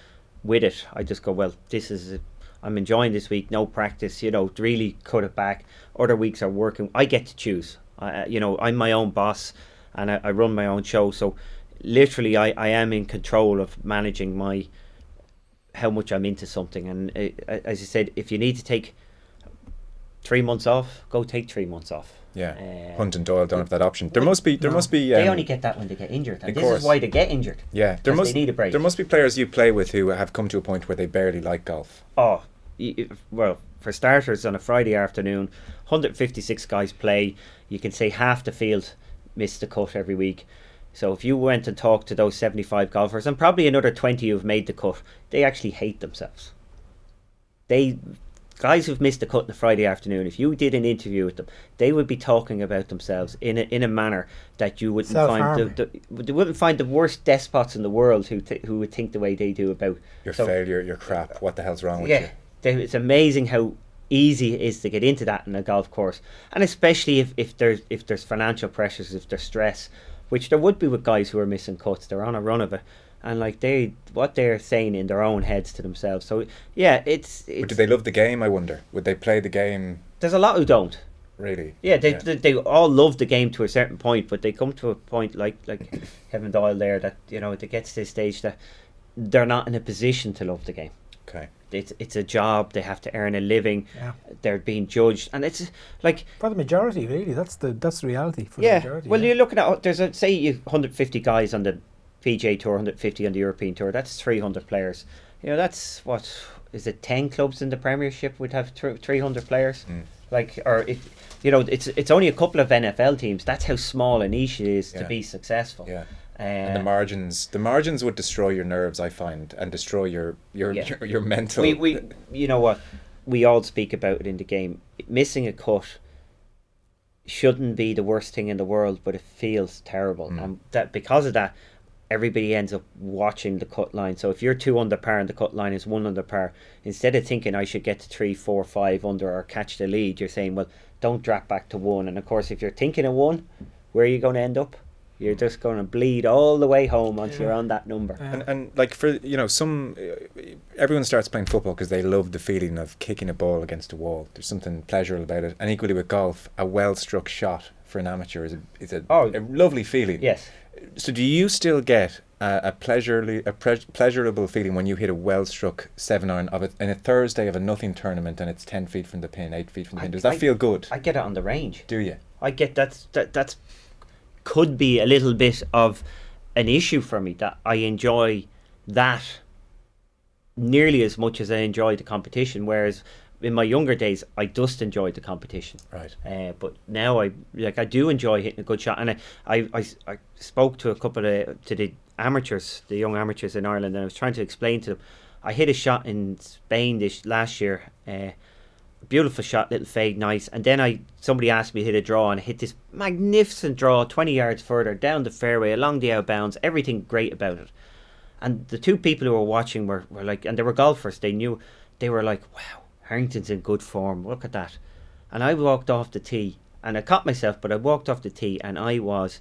C: with it, I just go, well, I'm enjoying this week, no practice, really cut it back. Other weeks are working. I get to choose. I'm my own boss, and I run my own show. So literally, I am in control of managing how much I'm into something. And as I said, if you need to take 3 months off, go take 3 months off.
A: Yeah, Hunt and Doyle don't have that option. There must be.
C: They only get that when they get injured, and this
A: course.
C: is why they get injured.
A: Yeah,
C: they need a break.
A: There must be players you play with who have come to a point where they barely like golf.
C: Oh, well, for starters, on a Friday afternoon, 156 guys play. You can say half the field miss the cut every week. So if you went and talked to those 75 golfers, and probably another 20 who've made the cut, they actually hate themselves. Guys who've missed the cut on a Friday afternoon, if you did an interview with them, they would be talking about themselves in a manner that you wouldn't find they wouldn't find the worst despots in the world who would think the way they do about
A: your failure, your crap, what the hell's wrong with you.
C: It's amazing how easy it is to get into that in a golf course, and especially if there's financial pressures, if there's stress, which there would be with guys who are missing cuts. They're on a run of it. And like what they're saying in their own heads to themselves. So yeah, it's.
A: But do they love the game? I wonder. Would they play the game?
C: There's a lot who don't.
A: Really?
C: Yeah, they all love the game to a certain point, but they come to a point like Kevin Doyle there that they get to this stage that they're not in a position to love the game.
A: Okay.
C: It's a job. They have to earn a living. Yeah. They're being judged, and it's like
B: for the majority, really. That's the reality for the majority.
C: Well, you're looking at say you 150 guys on the PGA Tour, 150 on the European Tour. That's 300 players. That's what is it? 10 clubs in the Premiership would have 300 players. Or if it's only a couple of NFL teams. That's how small a niche it is to be successful.
A: Yeah. And the margins would destroy your nerves, I find, and destroy your mental.
C: We you know what, we all speak about it in the game. Missing a cut shouldn't be the worst thing in the world, but it feels terrible, and that because of that, everybody ends up watching the cut line. So if you're 2 under par and the cut line is 1 under par, instead of thinking I should get to 3, 4, 5 under or catch the lead, you're saying, well, don't drop back to 1. And of course, if you're thinking of 1, where are you going to end up? You're just going to bleed all the way home once you're on that number.
A: And like for everyone starts playing football because they love the feeling of kicking a ball against a wall. There's something pleasurable about it. And equally with golf, a well-struck shot for an amateur is a lovely feeling.
C: Yes.
A: So do you still get a pleasurable feeling when you hit a well-struck 7-iron in a Thursday of a nothing tournament and it's 10 feet from the pin, 8 feet from the pin? Does that feel good?
C: I get it on the range.
A: Do you?
C: I get that's could be a little bit of an issue for me, that I enjoy that nearly as much as I enjoy the competition, whereas in my younger days I just enjoyed the competition.
A: Right.
C: But now I do enjoy hitting a good shot, and I spoke to a couple of the amateurs, the young amateurs in Ireland, and I was trying to explain to them. I hit a shot in Spain last year, beautiful shot, little fade, nice, and then somebody asked me to hit a draw, and I hit this magnificent draw 20 yards further down the fairway along the out bounds, everything great about it. And the 2 people who were watching were like, and they were golfers, they were like, wow, Harrington's in good form, look at that. And I walked off the tee, and I caught myself, but I walked off the tee and I was,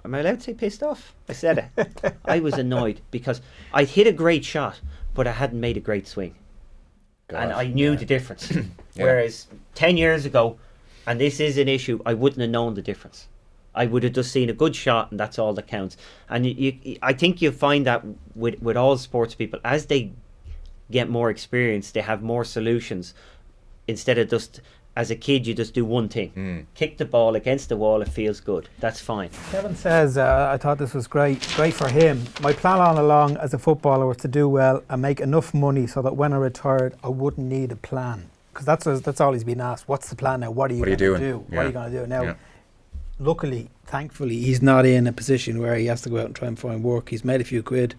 C: am I allowed to say pissed off? I said it. I was annoyed because I'd hit a great shot, but I hadn't made a great swing. And I knew the difference. Whereas 10 years ago, and this is an issue, I wouldn't have known the difference. I would have just seen a good shot, and that's all that counts. And I think you find that with all sports people, as they get more experience, they have more solutions. Instead of just, as a kid, you just do one thing. Kick the ball against the wall, it feels good. That's fine.
B: Kevin says, I thought this was great for him. My plan all along as a footballer was to do well and make enough money so that when I retired, I wouldn't need a plan. Because that's all he's been asked. What's the plan now? What are you going to do? What are you going to do? Now, luckily, thankfully, he's not in a position where he has to go out and try and find work. He's made a few quid,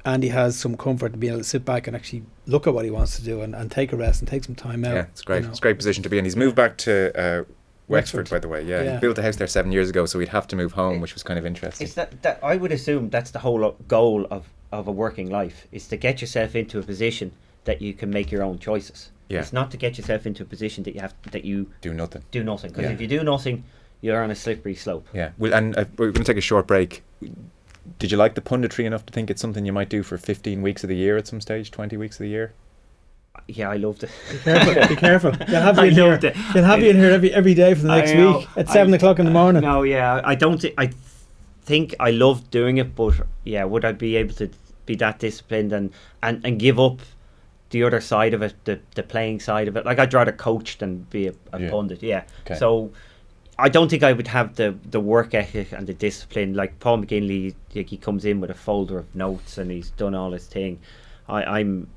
B: and he has some comfort in being able to sit back and actually look at what he wants to do and take a rest and take some time out.
A: Yeah, it's great. It's a great position to be in. He's moved back to Wexford, by the way. Yeah, he built a house there 7 years ago, so he'd have to move home, which was kind of interesting.
C: It's that I would assume that's the whole goal of a working life, is to get yourself into a position that you can make your own choices. Yeah. It's not to get yourself into a position that you
A: do nothing.
C: Because if you do nothing, you're on a slippery slope.
A: Yeah. Well, and we're going to take a short break. Did you like the punditry enough to think it's something you might do for 15 weeks of the year at some stage, 20 weeks of the year?
C: Yeah, I loved it.
B: Be careful. They'll have you
C: I
B: in here.
C: loved it.
B: They'll have you in here every day for the next week at 7 o'clock in the morning.
C: No, yeah, I don't. I think I loved doing it, but yeah, would I be able to be that disciplined and give up the other side of it, the playing side of it? Like, I'd rather coach than be a pundit. Yeah.
A: Okay.
C: So I don't think I would have the work ethic and the discipline. Like Paul McGinley, like, he comes in with a folder of notes and he's done all his thing. I'm.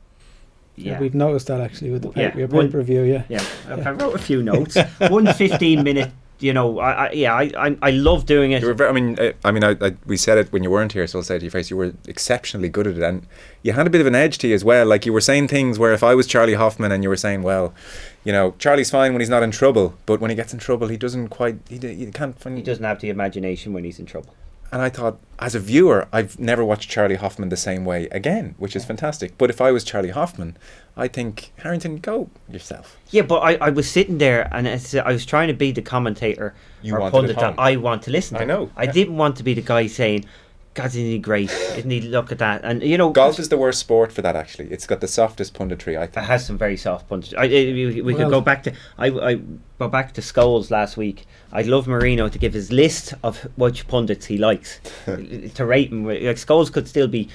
C: Yeah,
B: we've noticed that actually with the your
C: one,
B: paper review. Yeah.
C: I wrote a few notes. 1 15-minute. You know, I love doing it.
A: You were we said it when you weren't here, so I'll say it to your face. You were exceptionally good at it, and you had a bit of an edge to you as well. Like, you were saying things where if I was Charlie Hoffman and you were saying, well, you know, Charlie's fine when he's not in trouble, but when he gets in trouble, he doesn't quite. He can't.
C: He doesn't have the imagination when he's in trouble.
A: And I thought, as a viewer, I've never watched Charlie Hoffman the same way again, which is fantastic. But if I was Charlie Hoffman, I think, Harrington, go yourself.
C: Yeah, but I was sitting there and I was trying to be the commentator or pundit that I want to listen to.
A: I know.
C: I didn't want to be the guy saying, God, isn't he great? Isn't he, look at that? And, you know,
A: golf is the worst sport for that, actually. It's got the softest punditry, I think.
C: It has some very soft punditry. We could go back to... I go back to Scholes last week. I'd love Marino to give his list of which pundits he likes to rate him. Like, Scholes could still be...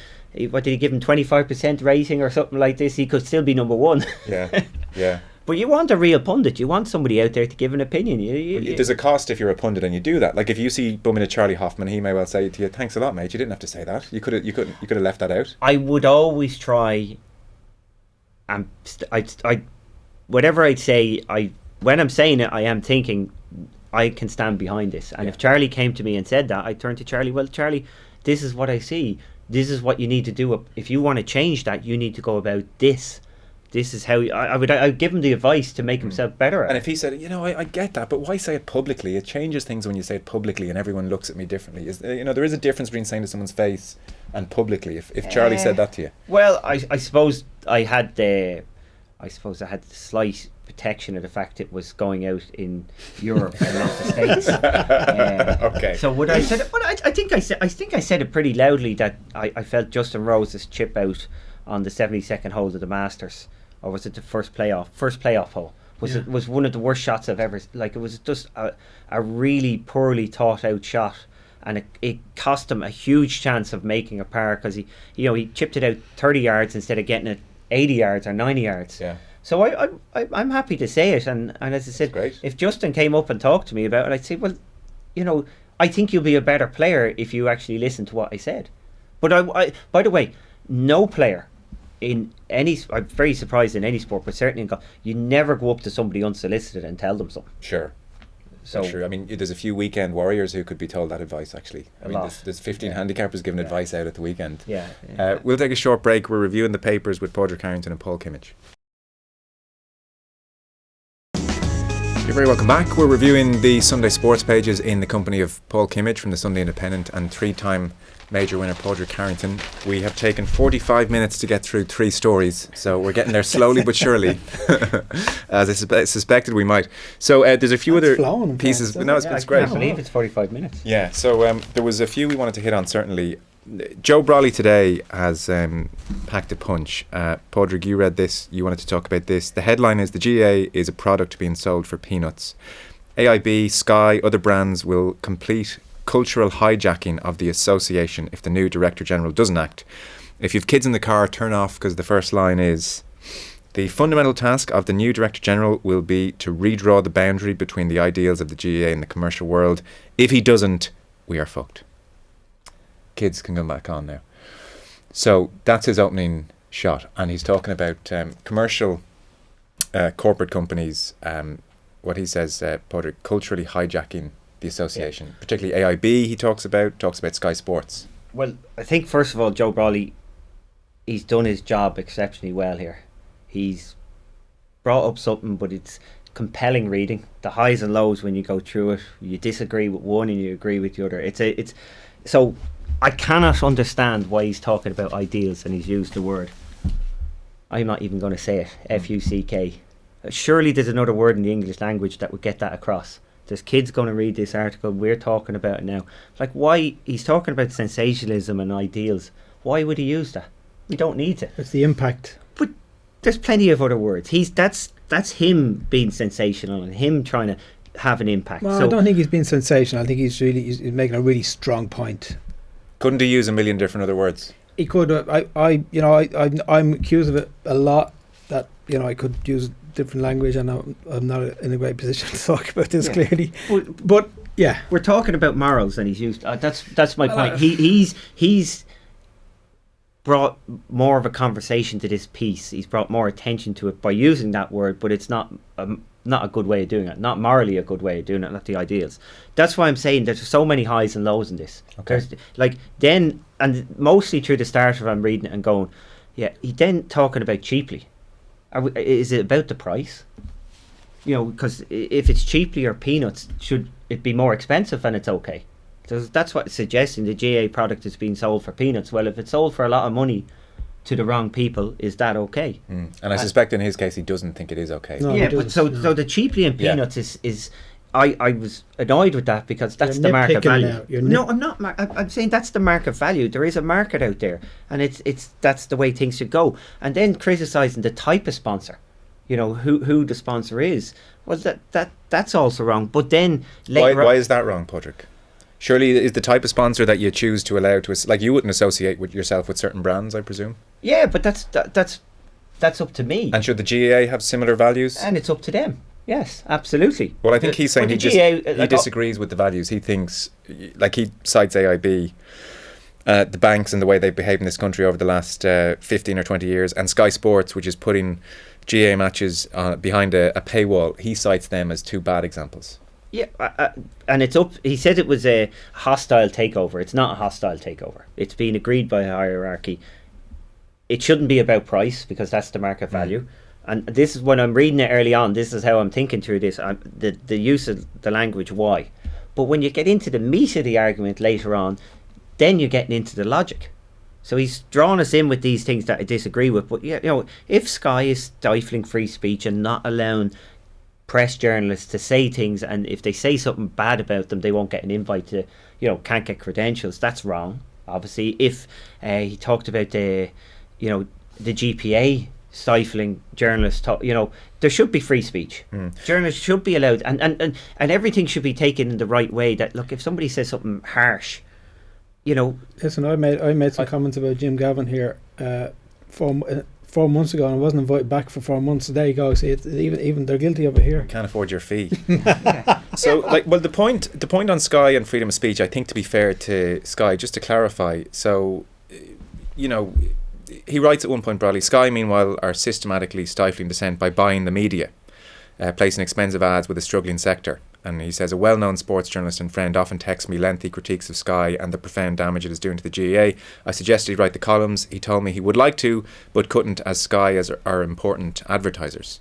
C: What did he give him? 25% rating or something like this? He could still be number one.
A: Yeah, yeah.
C: But you want a real pundit. You want somebody out there to give an opinion.
A: There's a cost if you're a pundit and you do that. Like, if you see bumming a Charlie Hoffman, he may well say to you, "Thanks a lot, mate. You didn't have to say that. You could have left that out."
C: I would always try, and whatever I'd say, when I'm saying it, I am thinking I can stand behind this. And if Charlie came to me and said that, I'd turn to Charlie. Well, Charlie, this is what I see. This is what you need to do. If you want to change that, you need to go about this. This is how I'd give him the advice to make himself better at it.
A: And if he said, you know, I get that, but why say it publicly? It changes things when you say it publicly and everyone looks at me differently. You know, there is a difference between saying to someone's face and publicly. If Charlie said that to you.
C: Well, I suppose I had the slight protection of the fact it was going out in Europe and not the States.
A: Okay.
C: So would I said it? But I think I said it pretty loudly that I felt Justin Rose's chip out on the 72nd hole of the Masters. Or was it the first playoff hole? Was one of the worst shots I've ever... Like, it was just a really poorly thought out shot, and it cost him a huge chance of making a par because he chipped it out 30 yards instead of getting it 80 yards or 90 yards.
A: Yeah.
C: So I'm happy to say it, and as I said, if Justin came up and talked to me about it, I'd say, well, you know, I think you'll be a better player if you actually listen to what I said. But I by the way, no player in any, I'm very surprised in any sport, but certainly in golf, you never go up to somebody unsolicited and tell them something.
A: Sure. So that's true. I mean, there's a few weekend warriors who could be told that advice, actually. I mean, there's 15 handicappers giving advice out at the weekend.
C: Yeah.
A: We'll take a short break. We're reviewing the papers with Padraig Harrington and Paul Kimmage. You're very welcome back. We're reviewing the Sunday sports pages in the company of Paul Kimmage from the Sunday Independent and three-time major winner Padraig Harrington. We have taken 45 minutes to get through 3 stories, so we're getting there slowly but surely, as I suspected we might. So there's a few other pieces. No, it's great.
C: I can't believe it's 45 minutes.
A: Yeah, so there was a few we wanted to hit on, certainly. Joe Brolly today has packed a punch. Padraig, you read this, you wanted to talk about this. The headline is, the GAA is a product being sold for peanuts. AIB, Sky, other brands will complete cultural hijacking of the association if the new Director General doesn't act. If you've kids in the car, turn off, because the first line is, the fundamental task of the new Director General will be to redraw the boundary between the ideals of the GAA and the commercial world. If he doesn't, we are fucked. Kids can come back on now. So that's his opening shot, and he's talking about commercial corporate companies, what he says, Padraig, culturally hijacking the association, particularly AIB. He talks about Sky Sports.
C: Well, I think first of all, Joe Brolly, he's done his job exceptionally well here. He's brought up something, but it's compelling reading. The highs and lows when you go through it. You disagree with one and you agree with the other. It's so I cannot understand why he's talking about ideals and he's used the word. I'm not even going to say it. F-U-C-K. Surely there's another word in the English language that would get that across. There's kids going to read this article. We're talking about it now. Like, why he's talking about sensationalism and ideals? Why would he use that? We don't need to.
B: It's the impact.
C: But there's plenty of other words. That's him being sensational and him trying to have an impact.
B: Well,
C: so
B: I don't think he's being sensational. I think he's making a really strong point.
A: Couldn't he use a million different other words?
B: He could. I'm accused of it a lot. That I could use different language, and I'm not in a great position to talk about this clearly. But yeah,
C: we're talking about morals, and he's used. That's my point. He's brought more of a conversation to this piece. He's brought more attention to it by using that word, but it's not a good way of doing it. Not morally a good way of doing it. Not the ideals. That's why I'm saying there's so many highs and lows in this.
A: Okay.
C: And mostly through the start of I'm reading it and going, yeah. He then talking about cheaply. Is it about the price? Because if it's cheaply or peanuts, should it be more expensive and it's okay? So that's what it's suggesting. The GAA product is being sold for peanuts. Well, if it's sold for a lot of money to the wrong people, is that okay?
A: And I suspect in his case he doesn't think it is okay.
C: No, yeah, but so the cheaply and peanuts is I was annoyed with that because that's the market value. No, I'm not. I'm saying that's the market value. There is a market out there, and that's the way things should go. And then criticising the type of sponsor, who the sponsor is. Well, that's also wrong. But then
A: why is that wrong, Padraig? Surely is the type of sponsor that you choose to allow to like you wouldn't associate with yourself with certain brands, I presume.
C: Yeah, but that's up to me.
A: And should the GAA have similar values?
C: And it's up to them. Yes, absolutely.
A: Well, I think he's saying he disagrees with the values. He thinks, like he cites AIB, the banks and the way they've behaved in this country over the last 15 or 20 years, and Sky Sports, which is putting GAA matches behind a paywall. He cites them as two bad examples.
C: Yeah, and it's up. He said it was a hostile takeover. It's not a hostile takeover. It's been agreed by a hierarchy. It shouldn't be about price because that's the market value. And this is when I'm reading it early on. This is how I'm thinking through this. The use of the language, why? But when you get into the meat of the argument later on, then you're getting into the logic. So he's drawn us in with these things that I disagree with. But if Sky is stifling free speech and not allowing press journalists to say things, and if they say something bad about them, they won't get an invite to, can't get credentials. That's wrong. Obviously, if he talked about the GPA stifling journalists, there should be free speech. Journalists should be allowed, and everything should be taken in the right way. That look, if somebody says something harsh,
B: Listen, I made some comments about Jim Gavin here 4 months ago, and I wasn't invited back for 4 months. There you go. See, even they're guilty of it here.
A: Can't afford your fee. So, the point on Sky and freedom of speech, I think, to be fair to Sky, just to clarify. So, he writes at one point broadly, Sky, meanwhile, are systematically stifling dissent by buying the media, placing expensive ads with a struggling sector. And he says, a well-known sports journalist and friend often texts me lengthy critiques of Sky and the profound damage it is doing to the GAA. I suggested he write the columns. He told me he would like to, but couldn't, as Sky are important advertisers.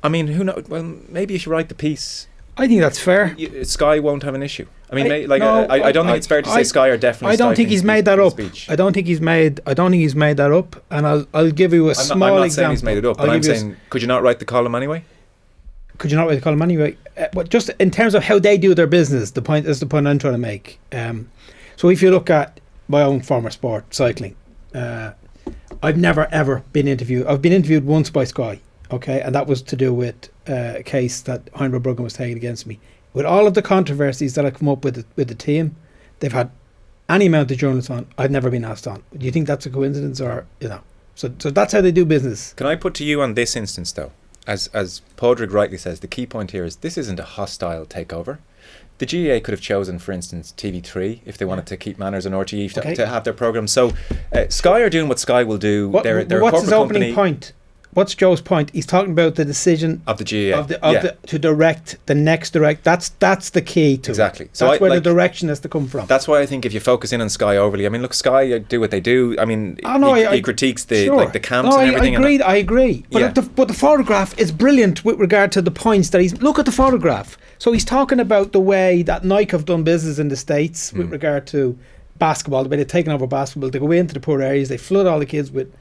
A: I mean, who knows? Well, maybe you should write the piece.
B: I think that's fair.
A: Sky won't have an issue. I mean, I don't think it's fair to say Sky are definitely.
B: I don't think he's made that up.
A: Speech.
B: I don't think he's made that up. And I'll give you a small example.
A: I'm not saying he's made it up, but I'm saying, could you not write the column anyway?
B: Could you not write the column anyway? But just in terms of how they do their business, the point I'm trying to make. So if you look at my own former sport, cycling, I've never ever been interviewed. I've been interviewed once by Sky, okay, and that was to do with a case that Heinrich Bruggen was taking against me. With all of the controversies that have come up with the team, they've had any amount of journalists on. I've never been asked on. Do you think that's a coincidence, or So that's how they do business.
A: Can I put to you on this instance though? As Padraig rightly says, the key point here is this isn't a hostile takeover. The GAA could have chosen, for instance, TV3 if they wanted to keep Manners and RTE to have their programme. So Sky are doing what Sky will do. They're
B: what's his opening point? What's Joe's point? He's talking about the decision
A: of the GAA
B: to direct the next direct. That's the key to
A: exactly.
B: It. So that's where the direction has to come from.
A: That's why I think if you focus in on Sky overly, I mean, look, Sky do what they do. I mean, he critiques the the camps and everything.
B: I agree. But the photograph is brilliant with regard to the points that he's. Look at the photograph. So he's talking about the way that Nike have done business in the States with regard to basketball. The way they've taken over basketball. They go into the poor areas. They flood all the kids with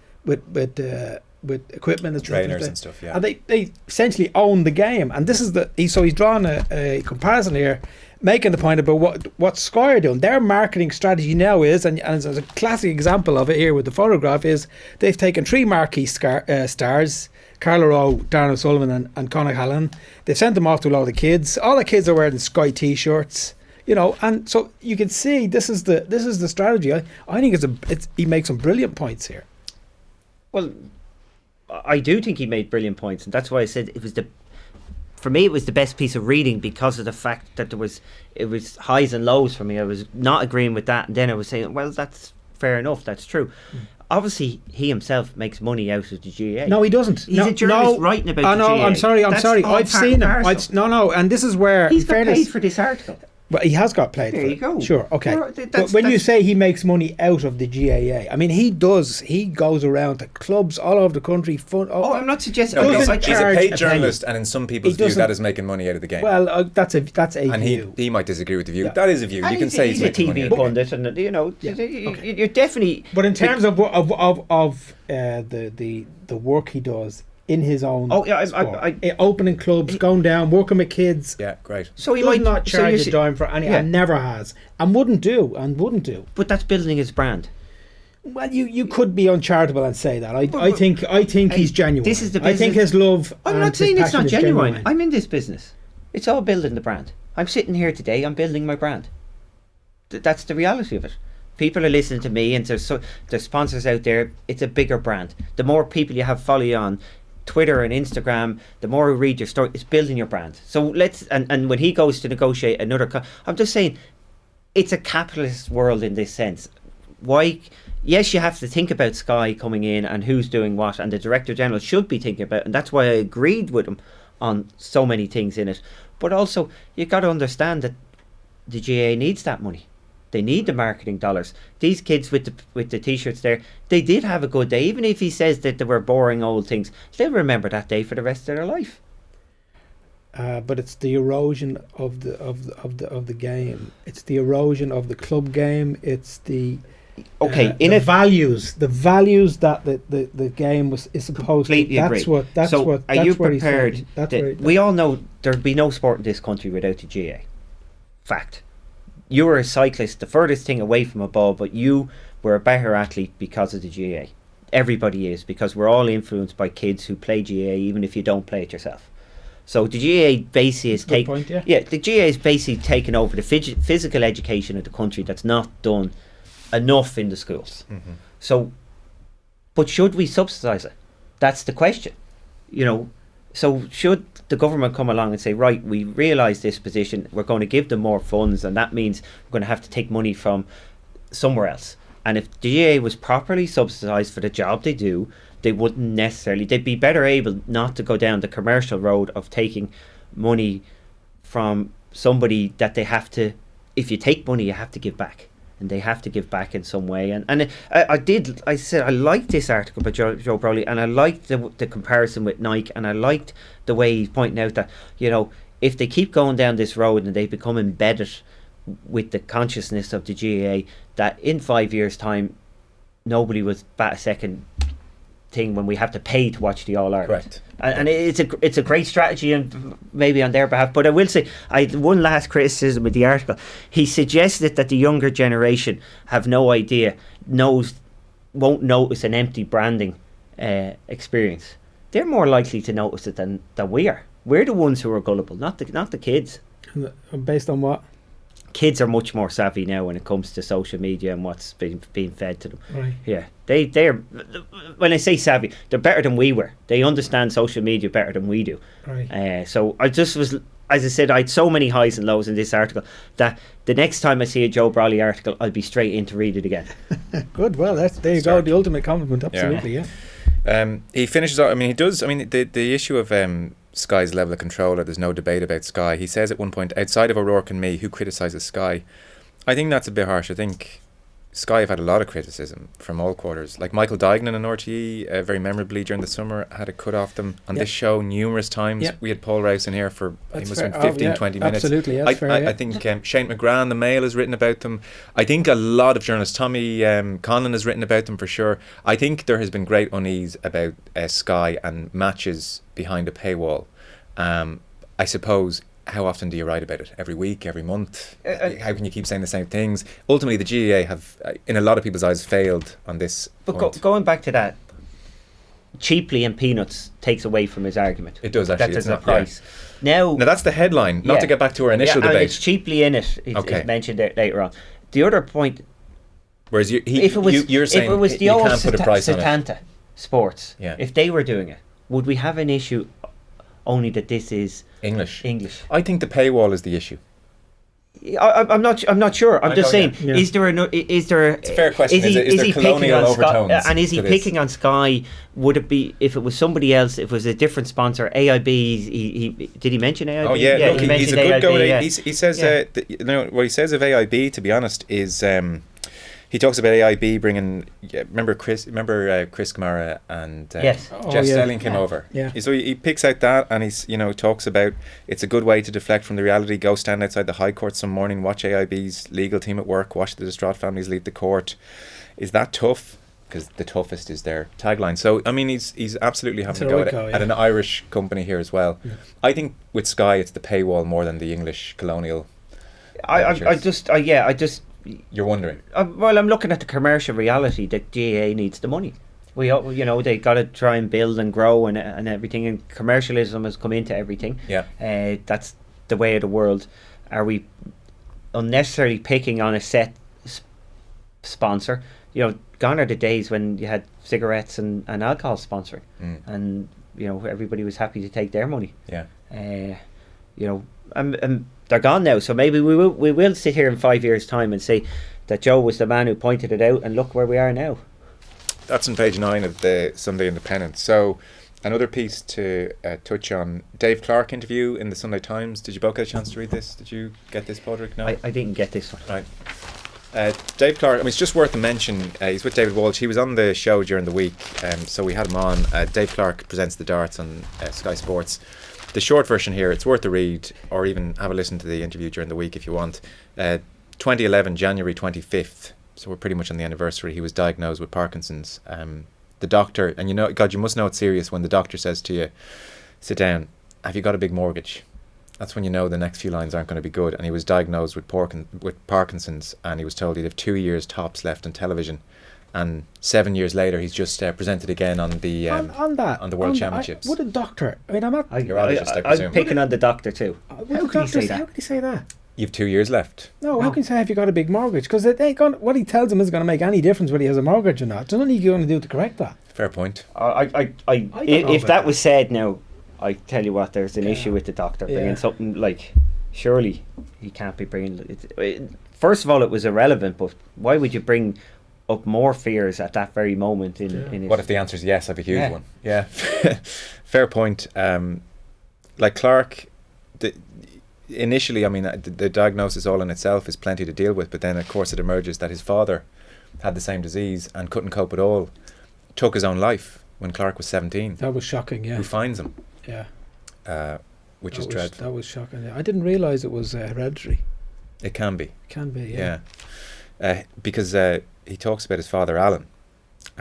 B: equipment and
A: trainers and stuff,
B: and they essentially own the game. And this is he's drawn a comparison here making the point about what Sky are doing. Their marketing strategy now is, and as a classic example of it here with the photograph, is they've taken 3 marquee stars, Carla Rowe, Darren O'Sullivan and Conor Halloran. They've sent them off to a lot of kids. All the kids are wearing Sky t-shirts, you know, and so you can see this is the strategy. I think he makes some brilliant points here.
C: Well, I do think he made brilliant points, and that's why I said for me, it was the best piece of reading because of the fact that it was highs and lows for me. I was not agreeing with that, and then I was saying, well, that's fair enough, that's true. Obviously, he himself makes money out of the GAA.
B: No, he doesn't.
C: He's a journalist writing about the GAA.
B: I'm sorry. I've seen him. No, and this is where...
C: He's got paid for this article.
B: Well, he has got played.
C: There you go.
B: Sure, okay. But when you say he makes money out of the GAA, I mean, he does. He goes around to clubs all over the country.
C: I'm not suggesting.
A: No, he's a paid journalist, and in some people's view, that is making money out of the game.
B: Well, that's a
A: and
B: view.
A: He might disagree with the view. Yeah. That is a view. You can say
C: he's a TV pundit, and you know, you're definitely.
B: But in terms of the work he does in his own opening clubs, going down, working with kids.
A: Yeah, great.
B: So he might not charge a dime for any, and never has, and wouldn't do.
C: But that's building his brand.
B: Well, you could be uncharitable and say that. I think he's genuine.
C: This is the business.
B: I think his love.
C: I'm not saying it's not genuine. I'm in this business. It's all building the brand. I'm sitting here today. I'm building my brand. That's the reality of it. People are listening to me, and there's sponsors out there. It's a bigger brand. The more people you have follow you on Twitter and Instagram, the more you read your story, it's building your brand. So and when he goes to negotiate another, I'm just saying, it's a capitalist world in this sense. Why? Yes, you have to think about Sky coming in and who's doing what, and the Director General should be thinking about, and that's why I agreed with him on so many things in it. But also, you've got to understand that the GAA needs that money. They need the marketing dollars. These kids with the t-shirts there, they did have a good day. Even if he says that they were boring old things, they'll remember that day for the rest of their life.
B: But it's the erosion of the game. It's the erosion of the club game. It's the values that the game is supposed
C: to.
B: Agree. That's what.
C: Are you prepared? We all know there'd be no sport in this country without the GAA. Fact. You were a cyclist, the furthest thing away from a ball, but you were a better athlete because of the GAA. Everybody is, because we're all influenced by kids who play GAA, even if you don't play it yourself. So the GAA basically is the GAA is basically taken over the physical education of the country that's not done enough in the schools. Mm-hmm. So, but should we subsidise it? That's the question. You know, so should the government come along and say, right, we realise this position, we're going to give them more funds, and that means we're going to have to take money from somewhere else. And if the GAA was properly subsidised for the job they do, they wouldn't necessarily, they'd be better able not to go down the commercial road of taking money from somebody that they have to, if you take money, you have to give back. And they have to give back in some way. And I said I liked this article by Joe Brolly, and I liked the comparison with Nike, and I liked the way he's pointing out that, you know, if they keep going down this road and they become embedded with the consciousness of the GAA, that in 5 years' time, nobody would bat a second thing when we have to pay to watch the All-Ireland.
A: Correct.
C: And it's a great strategy, and maybe on their behalf. But I will say, one last criticism with the article. He suggested that the younger generation have no idea, won't notice an empty branding experience. They're more likely to notice it than we are. We're the ones who are gullible, not the kids.
B: Based on what?
C: Kids are much more savvy now when it comes to social media and what's being fed to them.
B: Right.
C: Yeah, they're when I say savvy, they're better than we were. They understand social media better than we do.
B: Right.
C: So I just was, as I said, I had so many highs and lows in this article that the next time I see a Joe Brolly article, I'll be straight in to read it again.
B: Good. Well, there you go. The ultimate compliment. Absolutely. Yeah.
A: He finishes out. I mean, he does. I mean, the issue of Sky's level of control, there's no debate about Sky. He says at one point, outside of O'Rourke and me, who criticises Sky? I think that's a bit harsh. I think Sky have had a lot of criticism from all quarters. Like Michael Dignan on RTE, very memorably during the summer, had a cut off them on this show numerous times.
B: Yep.
A: We had Paul Rouse in here for
B: that's
A: must have been 15, 20 minutes.
B: Absolutely,
A: I think Shane McGrath, the Mail, has written about them. I think a lot of journalists, Tommy Conlon has written about them for sure. I think there has been great unease about Sky and matches behind a paywall. I suppose how often do you write about it? Every week, every month? How can you keep saying the same things? Ultimately, the GAA have, in a lot of people's eyes, failed on this point.
C: Going back to that, cheaply and peanuts takes away from his argument.
A: It does, actually.
C: That's the price. Yeah. Now
A: that's the headline, not to get back to our initial debate.
C: It's cheaply in it. It's mentioned later on. The other point...
A: Whereas you're saying
C: if it was the
A: you
C: old
A: can't put a price on it.
C: Setanta Sports, if they were doing it, would we have an issue only that this is
A: English?
C: I
A: think the paywall is the issue.
C: I'm not sure. I'm just saying.
A: Yeah.
C: Is there
A: it's a fair question. Is there colonial overtones?
C: And is he picking on Sky? Would it be if it was somebody else? If it was a different sponsor, AIB? He did he mention AIB?
A: Oh yeah, look, he's a good guy. He says what he says of AIB, to be honest, is he talks about AIB bringing. Remember Chris Kamara and
C: yes.
A: Jeff Stelling came over.
B: Yeah.
A: So he picks out that, and he's talks about it's a good way to deflect from the reality. Go stand outside the High Court some morning, watch AIB's legal team at work, watch the distraught families leave the court. Is that tough? Because the toughest is their tagline. So I mean, he's absolutely having a go at an Irish company here as well. Yeah. I think with Sky, it's the paywall more than the English colonial.
C: I just.
A: You're wondering.
C: Well, I'm looking at the commercial reality that GAA needs the money. They got to try and build and grow and everything, and commercialism has come into everything.
A: Yeah,
C: that's the way of the world. Are we unnecessarily picking on a set sponsor? Gone are the days when you had cigarettes and alcohol sponsoring, and everybody was happy to take their money.
A: Yeah.
C: They're gone now, so maybe we will sit here in 5 years' time and say that Joe was the man who pointed it out, and look where we are now.
A: That's on page 9 of the Sunday Independent. So another piece to touch on, Dave Clark interview in the Sunday Times. Did you both get a chance to read this? Did you get this, Padraig? No?
C: I didn't get this one.
A: Right. Dave Clark, it's just worth a mention, he's with David Walsh. He was on the show during the week, so we had him on. Dave Clark presents the darts on Sky Sports. The short version here, it's worth a read, or even have a listen to the interview during the week if you want. 2011, January 25th, so we're pretty much on the anniversary, he was diagnosed with Parkinson's. The doctor, and you must know it's serious when the doctor says to you, sit down, have you got a big mortgage? That's when you know the next few lines aren't going to be good. And he was diagnosed with Parkinson's, and he was told he'd have 2 years tops left on television. And 7 years later, he's just presented again on the World Championships.
B: What a doctor! I mean, I'm not.
C: I'm picking on the doctor too.
B: How could he say that?
A: You've 2 years left.
B: No, how can you say have you got a big mortgage? Because what he tells him isn't going to make any difference whether he has a mortgage or not. There's nothing you're going to do to correct that.
A: Fair point.
C: If that was said now, I tell you what, there's an issue with the doctor bringing something like. Surely he can't be bringing it. First of all, it was irrelevant, but why would you bring up more fears at that very moment in his...
A: What if the answer is yes? I have a huge one. Yeah. Fair point. Like Clark, initially, the diagnosis all in itself is plenty to deal with, but then of course it emerges that his father had the same disease and couldn't cope at all, took his own life when Clark was 17.
B: That was shocking. Yeah.
A: Who finds him?
B: Yeah.
A: Which is dreadful.
B: That was shocking. Yeah. I didn't realise it was hereditary.
A: It can be.
B: Yeah.
A: Because he talks about his father, Alan.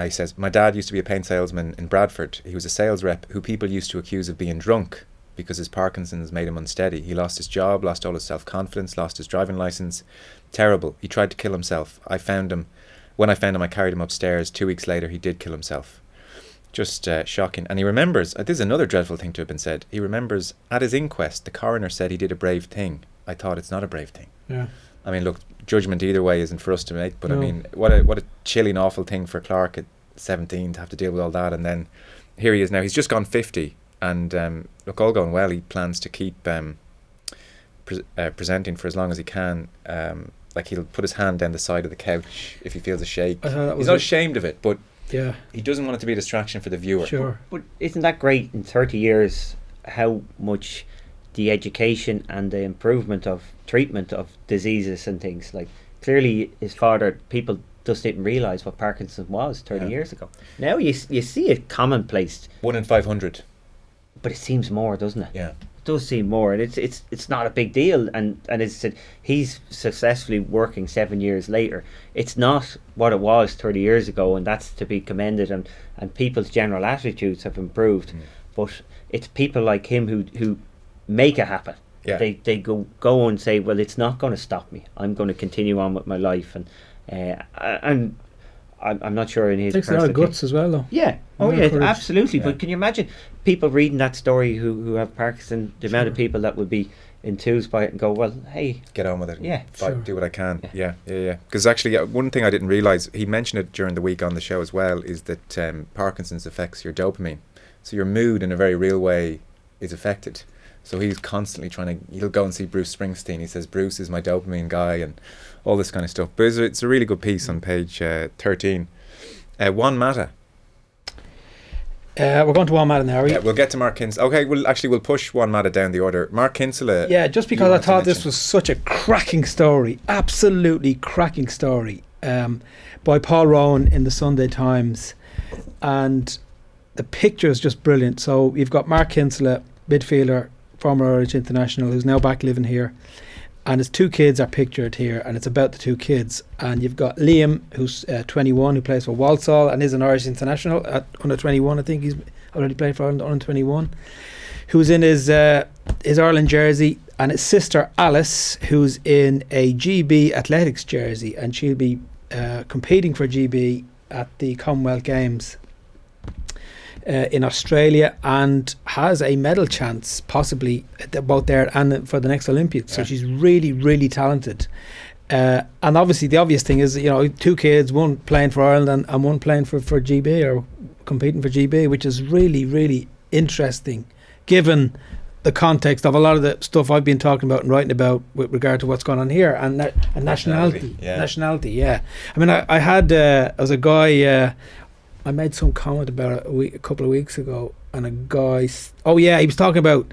A: He says, my dad used to be a paint salesman in Bradford. He was a sales rep who people used to accuse of being drunk because his Parkinson's made him unsteady. He lost his job, lost all his self-confidence, lost his driving licence. Terrible. He tried to kill himself. When I found him, I carried him upstairs. 2 weeks later, he did kill himself. Just shocking. And he remembers, this is another dreadful thing to have been said, he remembers at his inquest, the coroner said he did a brave thing. I thought it's not a brave thing.
B: Yeah.
A: Look, judgment either way isn't for us to make, but no. What a chilling, awful thing for Clark at 17 to have to deal with all that, and then here he is now. He's just gone 50, and look, all going well, he plans to keep presenting for as long as he can. He'll put his hand down the side of the couch if he feels a shake. He's not ashamed of it, but he doesn't want it to be a distraction for the viewer.
B: Sure.
C: But isn't that great in 30 years how much the education and the improvement of treatment of diseases and things, like clearly his father, people just didn't realise what Parkinson was 30 years ago. Now you see it commonplace.
A: 1 in 500.
C: But it seems more, doesn't it?
A: Yeah.
C: It does seem more, and it's not a big deal, and as I said, he's successfully working 7 years later. It's not what it was 30 years ago, and that's to be commended, and people's general attitudes have improved. But it's people like him who make it happen.
A: Yeah.
C: They go and say, well, it's not going to stop me. I'm going to continue on with my life, and I'm not sure in his
B: Takes a lot of
C: personal
B: guts as well, though.
C: yeah. Oh
B: lot of
C: yeah,
B: courage.
C: absolutely.
A: Yeah.
C: But can you imagine people reading that story who have Parkinson? The amount of people that would be enthused by it and go, well, hey,
A: Get on with it.
C: Yeah.
A: Fight,
B: Sure.
A: do what I can.
C: Yeah.
A: Yeah. Because actually, one thing I didn't realise, he mentioned it during the week on the show as well, is that Parkinson's affects your dopamine. So your mood in a very real way is affected. So he's constantly he'll go and see Bruce Springsteen. He says, Bruce is my dopamine guy and all this kind of stuff. But it's a really good piece on page 13. One Matta.
B: We're going to One Matta now, are we?
A: Yeah, we'll get to Mark Kinsella. Okay, we'll push One Matta down the order. Mark Kinsella.
B: Yeah, just because
A: you
B: I
A: want to
B: thought this
A: mention.
B: was such a cracking story, absolutely cracking story, by Paul Rowan in the Sunday Times, and the picture is just brilliant. So you've got Mark Kinsella, midfielder, former Irish international, who's now back living here, and his two kids are pictured here, and it's about the two kids. And you've got Liam, who's 21, who plays for Walsall and is an Irish international at under 21. I think he's already played for Ireland under 21. Who's in his Ireland jersey, and his sister Alice, who's in a GB athletics jersey, and she'll be competing for GB at the Commonwealth Games in Australia, and has a medal chance possibly both there and for the next Olympics. So
A: Yeah.
B: she's really, really talented. And obviously the obvious thing is, two kids, one playing for Ireland and one playing for GB or competing for GB, which is really, really interesting given the context of a lot of the stuff I've been talking about and writing about with regard to what's going on here, and nationality.
A: Yeah.
B: Nationality, yeah. I mean, I had as a guy, I made some comment about it a couple of weeks ago, and a guy, he was talking about.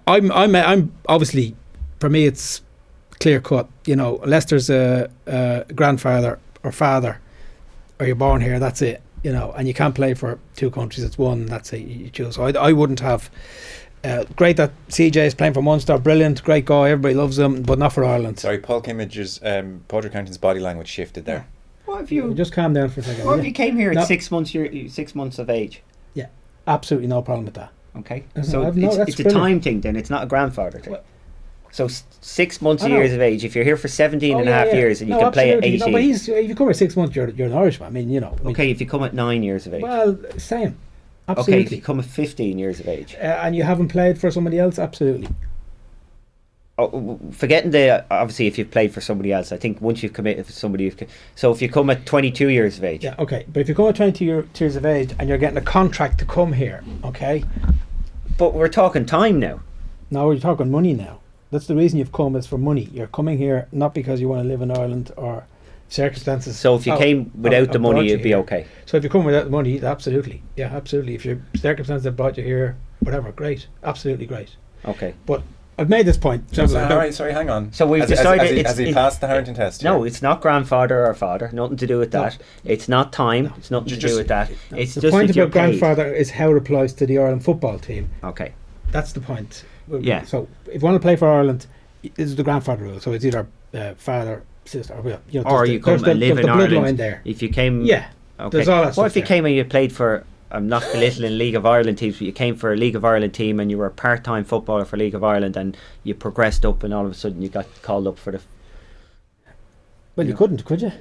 B: I'm obviously, for me, it's clear cut. Unless there's a grandfather or father, or you're born here, that's it. And you can't play for two countries. It's one. That's it. You choose. So I wouldn't have. Great that CJ is playing for Munster. Brilliant, great guy. Everybody loves him, but not for Ireland.
A: Sorry, Paul Kimmage's Padraig Harrington's body language shifted there.
C: what if you
B: Just calm down for a second.
C: what
B: will
C: if
B: you?
C: you came here at
B: No.
C: 6 months? You're 6 months of age.
B: Absolutely no problem with that.
C: Okay,
B: Mhm,
C: so
B: no, that's
C: it's a
B: brilliant.
C: time thing then. It's not a grandfather thing.
B: Well-
C: So 6 months
B: I
C: of
B: know.
C: years of age. If you're here for 17 and a half years and you
B: No,
C: can play at
B: absolutely.
C: 18.
B: No, but if you come at 6 months, you're an Irishman. I mean,
C: Okay, if you come at 9 years of age.
B: Well, same.
C: Okay, if
B: Absolutely.
C: you come at 15 years of age.
B: And you haven't played for somebody else, absolutely.
C: Forgetting obviously if you've played for somebody else, I think once you've committed for somebody, so if you come at 22 years of age.
B: Yeah, okay. But if you come at years of age and you're getting a contract to come here, okay?
C: But we're talking time now.
B: Now we're talking money now. That's the reason you've come, is for money. You're coming here not because you want to live in Ireland or circumstances.
C: So if you came without the money, it'd be
B: here.
C: okay.
B: So if you come without the money, absolutely. Yeah, absolutely. If your circumstances have brought you here, whatever, great. Absolutely great.
C: Okay.
B: But I've made this point.
A: So, sorry, hang on.
C: So we've
A: Has
C: decided
A: has he passed the Harrington test?
C: No,
A: here?
C: it's not grandfather or father. Nothing to do with
B: No.
C: that. It's not time.
B: No.
C: It's nothing to
A: Just-
C: do with that. It's
B: The
C: just
B: point
C: that you're
B: about
C: paid.
B: grandfather is how it applies to the Ireland football team.
C: Okay.
B: That's the point.
C: Yeah.
B: So if you want to play for Ireland, this is the grandfather rule. So it's either father, sister, or
C: Or you come and live in
B: the bloodline
C: Ireland.
B: there.
C: If you came,
B: Yeah.
C: okay.
B: There's all that
C: What
B: stuff
C: if you
B: there.
C: came and you played for? I'm not belittling League of Ireland teams, but you came for a League of Ireland team and you were a part-time footballer for League of Ireland, and you progressed up, and all of a sudden you got called up for the.
B: Well, you couldn't, could you?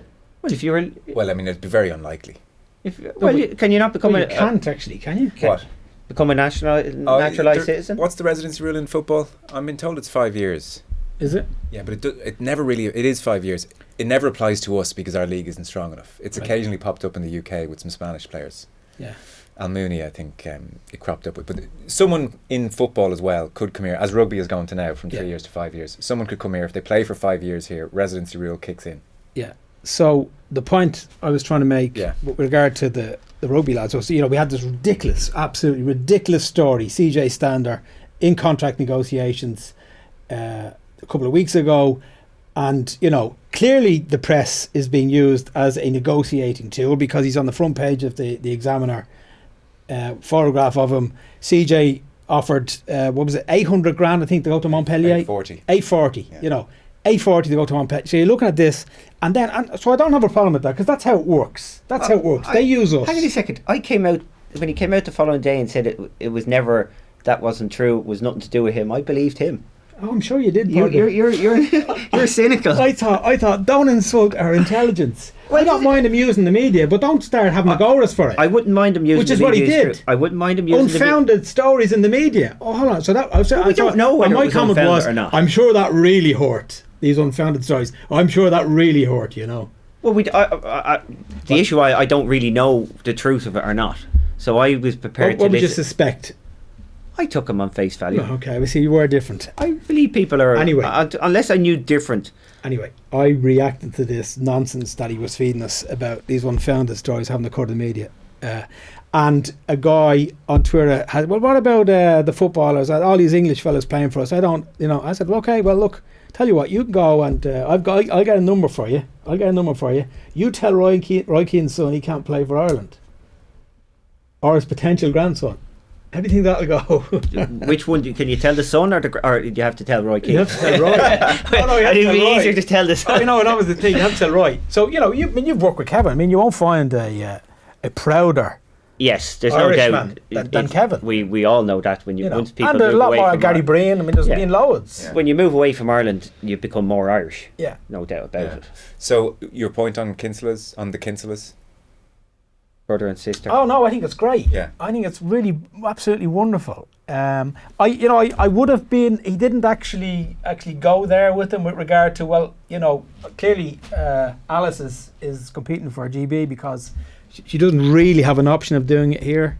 C: Well, if you were,
A: Well, I mean, it'd be very unlikely.
C: can you not become
B: Well,
C: a
B: you can't actually, can you?
A: What?
C: become a naturalized citizen?
A: What's the residency rule in football? I'm being told it's 5 years.
B: Is it?
A: Yeah, but it never really. It is 5 years. It never applies to us because our league isn't strong enough. It's
B: Right.
A: occasionally popped up in the UK with some Spanish players.
B: Yeah.
A: Almunia, I think it cropped up with. But someone in football as well could come here, as rugby is going to now, from 3
B: Yeah.
A: years to 5 years. Someone could come here if they play for 5 years here. Residency rule kicks in.
B: Yeah. So the point I was trying to make
A: Yeah.
B: with regard to the rugby lads was, we had this absolutely ridiculous story. CJ Stander in contract negotiations a couple of weeks ago, and clearly the press is being used as a negotiating tool because he's on the front page of the Examiner. Photograph of him. CJ offered 800 grand, I think, to go to Montpellier.
A: 40.
B: 840.
A: Yeah.
B: 840 to go to Montpellier. So you're looking at this, and so I don't have a problem with that because that's how it works. That's how it works. They use us.
C: Hang on a second. I came out when he came out the following day and said it was never, that wasn't true. It was nothing to do with him. I believed him.
B: Oh, I'm sure you did.
C: You're cynical.
B: I thought don't insult our intelligence.
C: Well,
B: I don't mind him using the media, but don't start having a go at us for it.
C: I wouldn't mind him using
B: Which is
C: the
B: what he
C: media.
B: did.
C: I wouldn't mind him using
B: unfounded stories in the media. Oh, hold on. So that I
C: don't know whether
B: my
C: it was
B: comment
C: unfounded
B: was,
C: or not.
B: I'm sure that really hurt. These unfounded stories. I'm sure that really hurt. You know.
C: Well, the issue I don't really know the truth of it or not. So I was prepared
B: What
C: to
B: would you
C: listen.
B: suspect?
C: I took him on face value.
B: Oh, okay, we see you were different.
C: I believe people are
B: Anyway.
C: unless I knew different.
B: Anyway, I reacted to this nonsense that he was feeding us about these unfounded stories having occurred in the media. And a guy on Twitter had, well, what about the footballers, all these English fellas playing for us? I said, well, okay, well, look, tell you what, you can go and I'll get a number for you. You tell Roy Keane's son he can't play for Ireland. Or his potential grandson. How do you think that'll go?
C: Which one? Can you tell the son or do you have to tell Roy Keane?
B: You have to tell Roy.
C: It'd be easier to tell the son.
B: That was the thing. You have to tell Roy. So, you've worked with Kevin. I mean, you won't find a prouder
C: Yes, there's
B: Irishman
C: no doubt.
B: than Kevin.
C: We all know that when once people
B: and
C: move
B: a lot
C: away
B: more
C: from
B: Gary Breen. I mean, there's been loads.
A: Yeah.
C: when you move away from Ireland, you become more Irish.
B: Yeah.
C: No doubt about it.
A: So your point on the Kinselas?
C: Brother and sister.
B: Oh no, I think it's great.
A: Yeah.
B: I think it's really absolutely wonderful. I would have been. He didn't actually go there with him with regard to clearly Alice is competing for a GB because she doesn't really have an option of doing it here.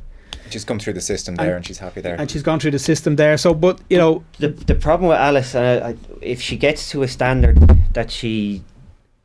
A: She's come through the system there and she's happy there.
B: And she's gone through the system there. So, but
C: the problem with Alice, if she gets to a standard that she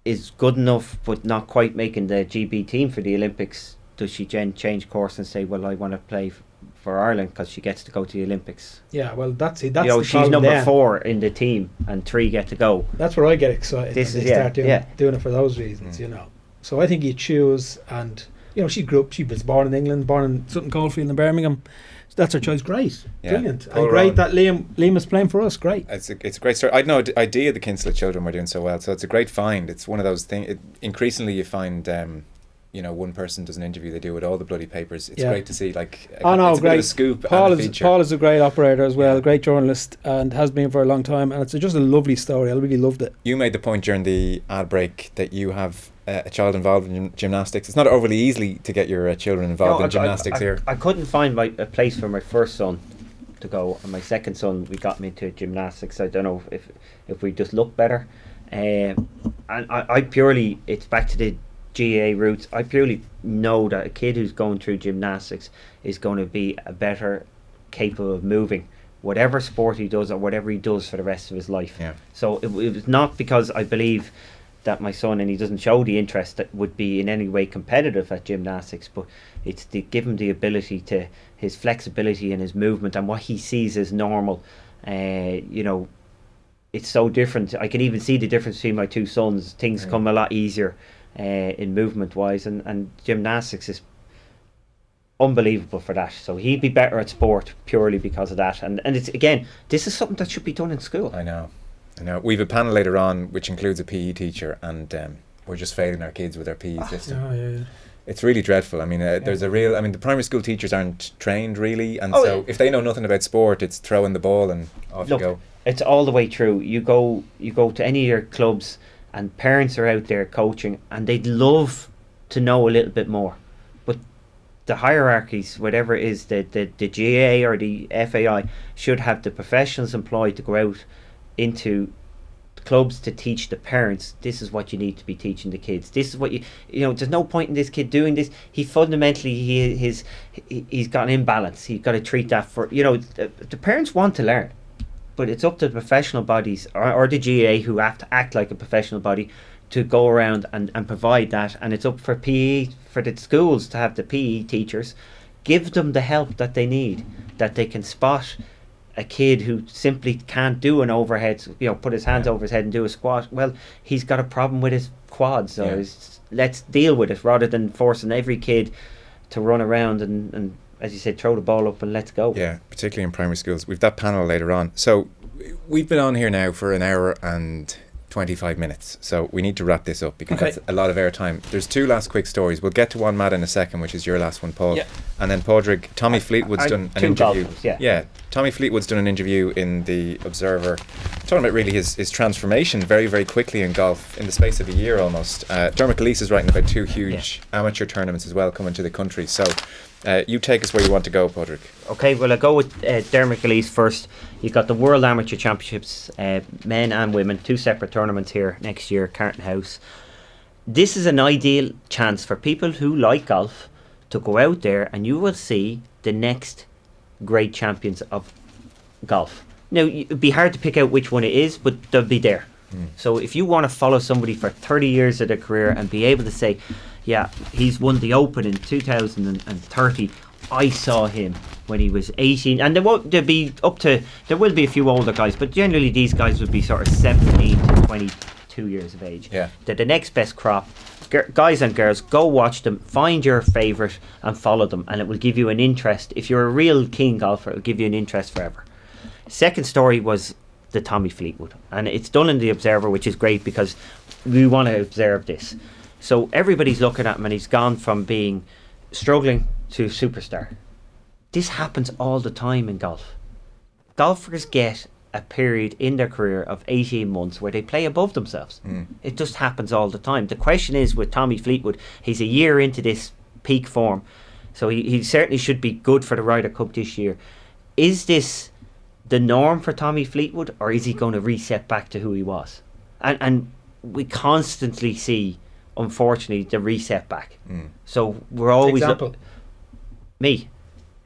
C: is good enough but not quite making the GB team for the Olympics, does she change course and say, well, I want to play for Ireland because she gets to go to the Olympics?
B: Yeah, well, that's the
C: she's
B: problem
C: number
B: there.
C: 4 in the team and 3 get to go.
B: That's where I get excited.
C: This
B: when
C: is
B: they start doing it for those reasons,
A: Mm.
B: So I think you choose, and she was born in England, born in Sutton Coldfield in Birmingham. So that's her choice. Great,
A: Yeah.
B: brilliant,
A: Paul
B: and great
A: Rowan.
B: that Liam is playing for us. Great.
A: It's a great story. I had no idea the Kinslet children were doing so well, so it's a great find. It's one of those things. Increasingly, you find, one person does an interview, they do with all the bloody papers. It's great to see, it's a bit of
B: great.
A: a scoop
B: Paul
A: and a feature.
B: Paul is a great operator as well, a great journalist, and has been for a long time. And it's just a lovely story. I really loved it.
A: You made the point during the ad break that you have a child involved in gymnastics. It's not overly easy to get your children involved in gymnastics here.
C: I couldn't find a place for my first son to go, and my second son we got him into gymnastics. I don't know if we just look better, and I purely, it's back to the GAA roots. I purely know that a kid who's going through gymnastics is going to be a better capable of moving whatever sport he does or whatever he does for the rest of his life.
A: Yeah.
C: So it was not because I believe that my son, and he doesn't show the interest, that would be in any way competitive at gymnastics, but it's to give him the ability to, his flexibility and his movement and what he sees as normal. It's so different. I can even see the difference between my two sons. Things come a lot easier in movement wise, and gymnastics is unbelievable for that. So he'd be better at sport purely because of that. And it's, again, this is something that should be done in school.
A: I know. We've a panel later on which includes a PE teacher, and we're just failing our kids with our PE system.
B: Oh, yeah.
A: It's really dreadful. I mean, there's the primary school teachers aren't trained really, and so if they know nothing about sport, it's throwing the ball and off you go.
C: It's all the way through. You go to any of your clubs, and parents are out there coaching, and they'd love to know a little bit more. But the hierarchies, whatever it is, the GAA or the FAI, should have the professionals employed to go out into clubs to teach the parents, this is what you need to be teaching the kids. This is what there's no point in this kid doing this. He fundamentally, he's got an imbalance. He's got to treat that for, the parents want to learn, but it's up to the professional bodies or the GAA, who have to act like a professional body, to go around and provide that. And it's up for PE, for the schools to have the PE teachers, give them the help that they need, that they can spot a kid who simply can't do an overhead, put his hands over his head and do a squat. Well, he's got a problem with his quads, so let's deal with it, rather than forcing every kid to run around and as you said, throw the ball up and let's go.
A: Yeah, particularly in primary schools. We've that panel later on. So we've been on here now for an hour and 25 minutes. So we need to wrap this up because that's a lot of airtime. There's 2 last quick stories. We'll get to one, Matt, in a second, which is your last one, Paul.
C: Yeah.
A: And then Padraig, Tommy Fleetwood's done an interview.
C: Golfers,
A: Tommy Fleetwood's done an interview in the Observer, talking about really his transformation very, very quickly in golf in the space of a year almost. Dermot Gilleese is writing about 2 huge amateur tournaments as well coming to the country. So you take us where you want to go, Padraig.
C: Okay, well, I'll go with Dermot Gilleese first. You've got the World Amateur Championships, men and women, 2 separate tournaments here next year, Carton House. This is an ideal chance for people who like golf to go out there, and you will see the next great champions of golf. Now, it'd be hard to pick out which one it is, but they'll be there. So if you want to follow somebody for 30 years of their career and be able to say, yeah, he's won the Open in 2030, I saw him when he was 18, and there will be a few older guys, but generally these guys would be sort of 17 to 22 years of age. They're the next best crop. Guys and girls, go watch them, find your favourite and follow them, and it will give you an interest. If you're a real keen golfer, it will give you an interest forever. Second story was the Tommy Fleetwood, and it's done in the Observer, which is great because we want to observe this. So everybody's looking at him, and he's gone from being struggling to superstar. This happens all the time in golf. Golfers get a period in their career of 18 months where they play above themselves. It just happens all the time. The question is with Tommy Fleetwood, he's a year into this peak form, so he certainly should be good for the Ryder Cup this year. Is this the norm for Tommy Fleetwood, or is he going to reset back to who he was? And we constantly see, unfortunately, the reset back. So we're always me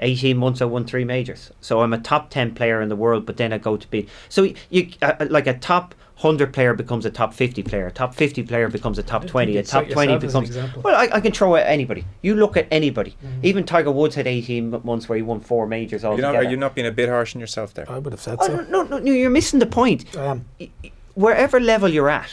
C: 18 months I won 3 majors, so I'm a top 10 player in the world, but then I go to be, so you like a top 100 player becomes a top 50 player, a top 50 player becomes a top 20, a top 20 becomes, well, I can throw at anybody. You look at anybody. Even Tiger Woods had 18 months where he won 4 majors altogether.
A: Are you not being a bit harsh on yourself there?
B: I would have said so.
C: No, you're missing the point.
B: I am.
C: Wherever level you're at.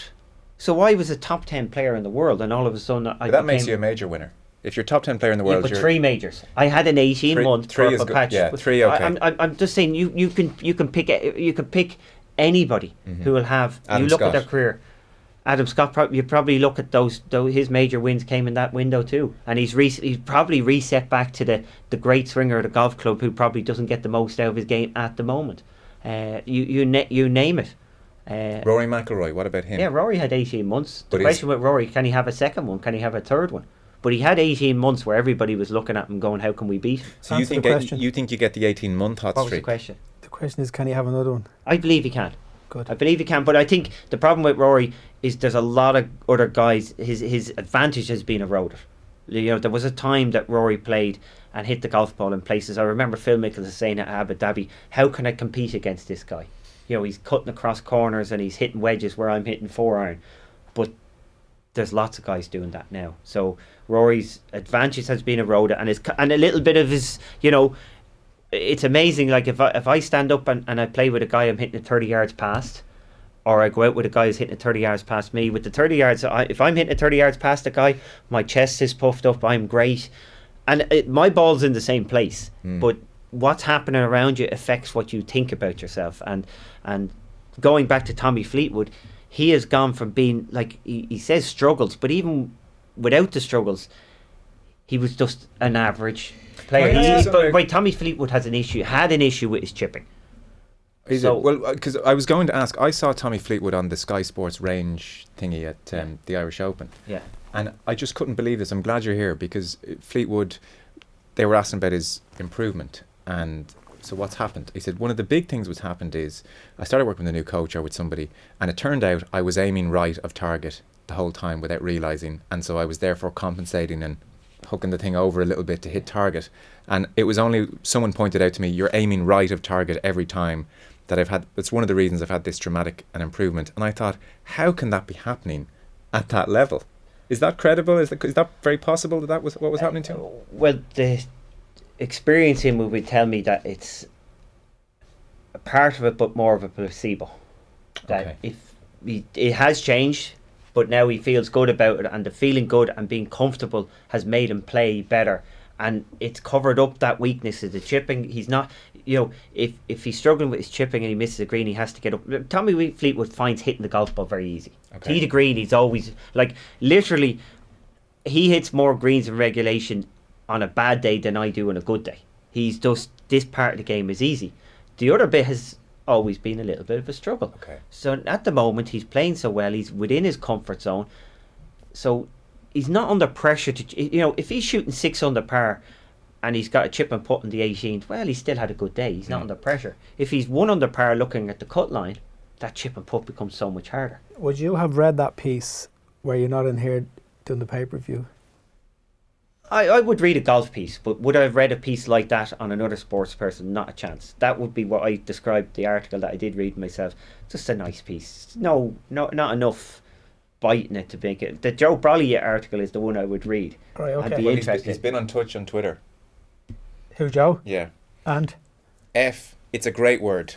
C: So I was a top 10 player in the world, and all of a sudden
A: that makes you a major winner. If you're top 10 player in the world,
C: but 3 majors. I had an 18-month purple patch.
A: Yeah, 3 okay.
C: I'm just saying you can pick anybody who will have.
A: Adam
C: you look
A: Scott.
C: at their career. Adam Scott. You probably look at those. His major wins came in that window too, and he's probably reset back to the great swinger at the golf club who probably doesn't get the most out of his game at the moment. You name it.
A: Rory McIlroy, what about him?
C: Yeah, Rory had 18 months. The question with Rory, can he have a second one? Can he have a third one? But he had 18 months where everybody was looking at him going, how can we beat him?
A: So you think you get the 18-month hot streak?
C: What was the question?
B: The question is, can he have another one?
C: I believe he can.
B: Good.
C: I believe he can, but I think the problem with Rory is there's a lot of other guys, his advantage has been eroded. You know, there was a time that Rory played and hit the golf ball in places. I remember Phil Mickelson saying at Abu Dhabi, how can I compete against this guy? You know, he's cutting across corners and he's hitting wedges where I'm hitting 4-iron. But there's lots of guys doing that now. So Rory's advantage has been eroded, and a little bit of his, you know, it's amazing. Like if I stand up and I play with a guy I'm hitting 30 yards past, or I go out with a guy who's hitting 30 yards past me, with the 30 yards, if I'm hitting 30 yards past a guy, my chest is puffed up, I'm great, and my ball's in the same place, but what's happening around you affects what you think about yourself. And going back to Tommy Fleetwood, he has gone from being, like he says, struggles, but even without the struggles, he was just an average player. But Tommy Fleetwood had an issue with his chipping.
A: Well, because I was going to ask, I saw Tommy Fleetwood on the Sky Sports range thingy at the Irish Open. Yeah. And I just couldn't believe this. I'm glad you're here, because Fleetwood, they were asking about his improvement. And so what's happened? He said one of the big things what's happened is I started working with a new coach or with somebody, and it turned out I was aiming right of target the whole time without realising, and so I was therefore compensating and hooking the thing over a little bit to hit target. And it was only someone pointed out to me, you're aiming right of target every time, that that's one of the reasons I've had this dramatic an improvement. And I thought, how can that be happening at that level? Is that credible? Is that very possible that was what was happening to him?
C: Well, the experiencing would tell me that it's a part of it, but more of a placebo. That it has changed, but now he feels good about it, and the feeling good and being comfortable has made him play better, and it's covered up that weakness of the chipping. if he's struggling with his chipping and he misses a green, he has to get up. Tommy Fleetwood finds hitting the golf ball very easy.
A: Okay.
C: Tee the green, he's always literally, he hits more greens in regulation on a bad day than I do on a good day. He's just, this part of the game is easy. The other bit has always been a little bit of a struggle.
A: Okay.
C: So at the moment he's playing so well, he's within his comfort zone, so he's not under pressure to, if he's shooting 6 under par and he's got a chip and putt in the 18th, well, he still had a good day. He's not under pressure. If he's 1 under par looking at the cut line, that chip and putt becomes so much harder.
B: Would you have read that piece where you're not in here doing the pay-per-view?
C: I would read a golf piece, but would I have read a piece like that on another sports person? Not a chance. That would be what I described the article that I did read myself. Just a nice piece. No, not enough bite in it to make it. The Joe Molloy article is the one I would read.
B: Right, okay.
C: I'd be
A: Well,
C: interested.
A: he's been on touch on Twitter.
B: Who, Joe?
A: Yeah.
B: And?
A: F, it's a great word.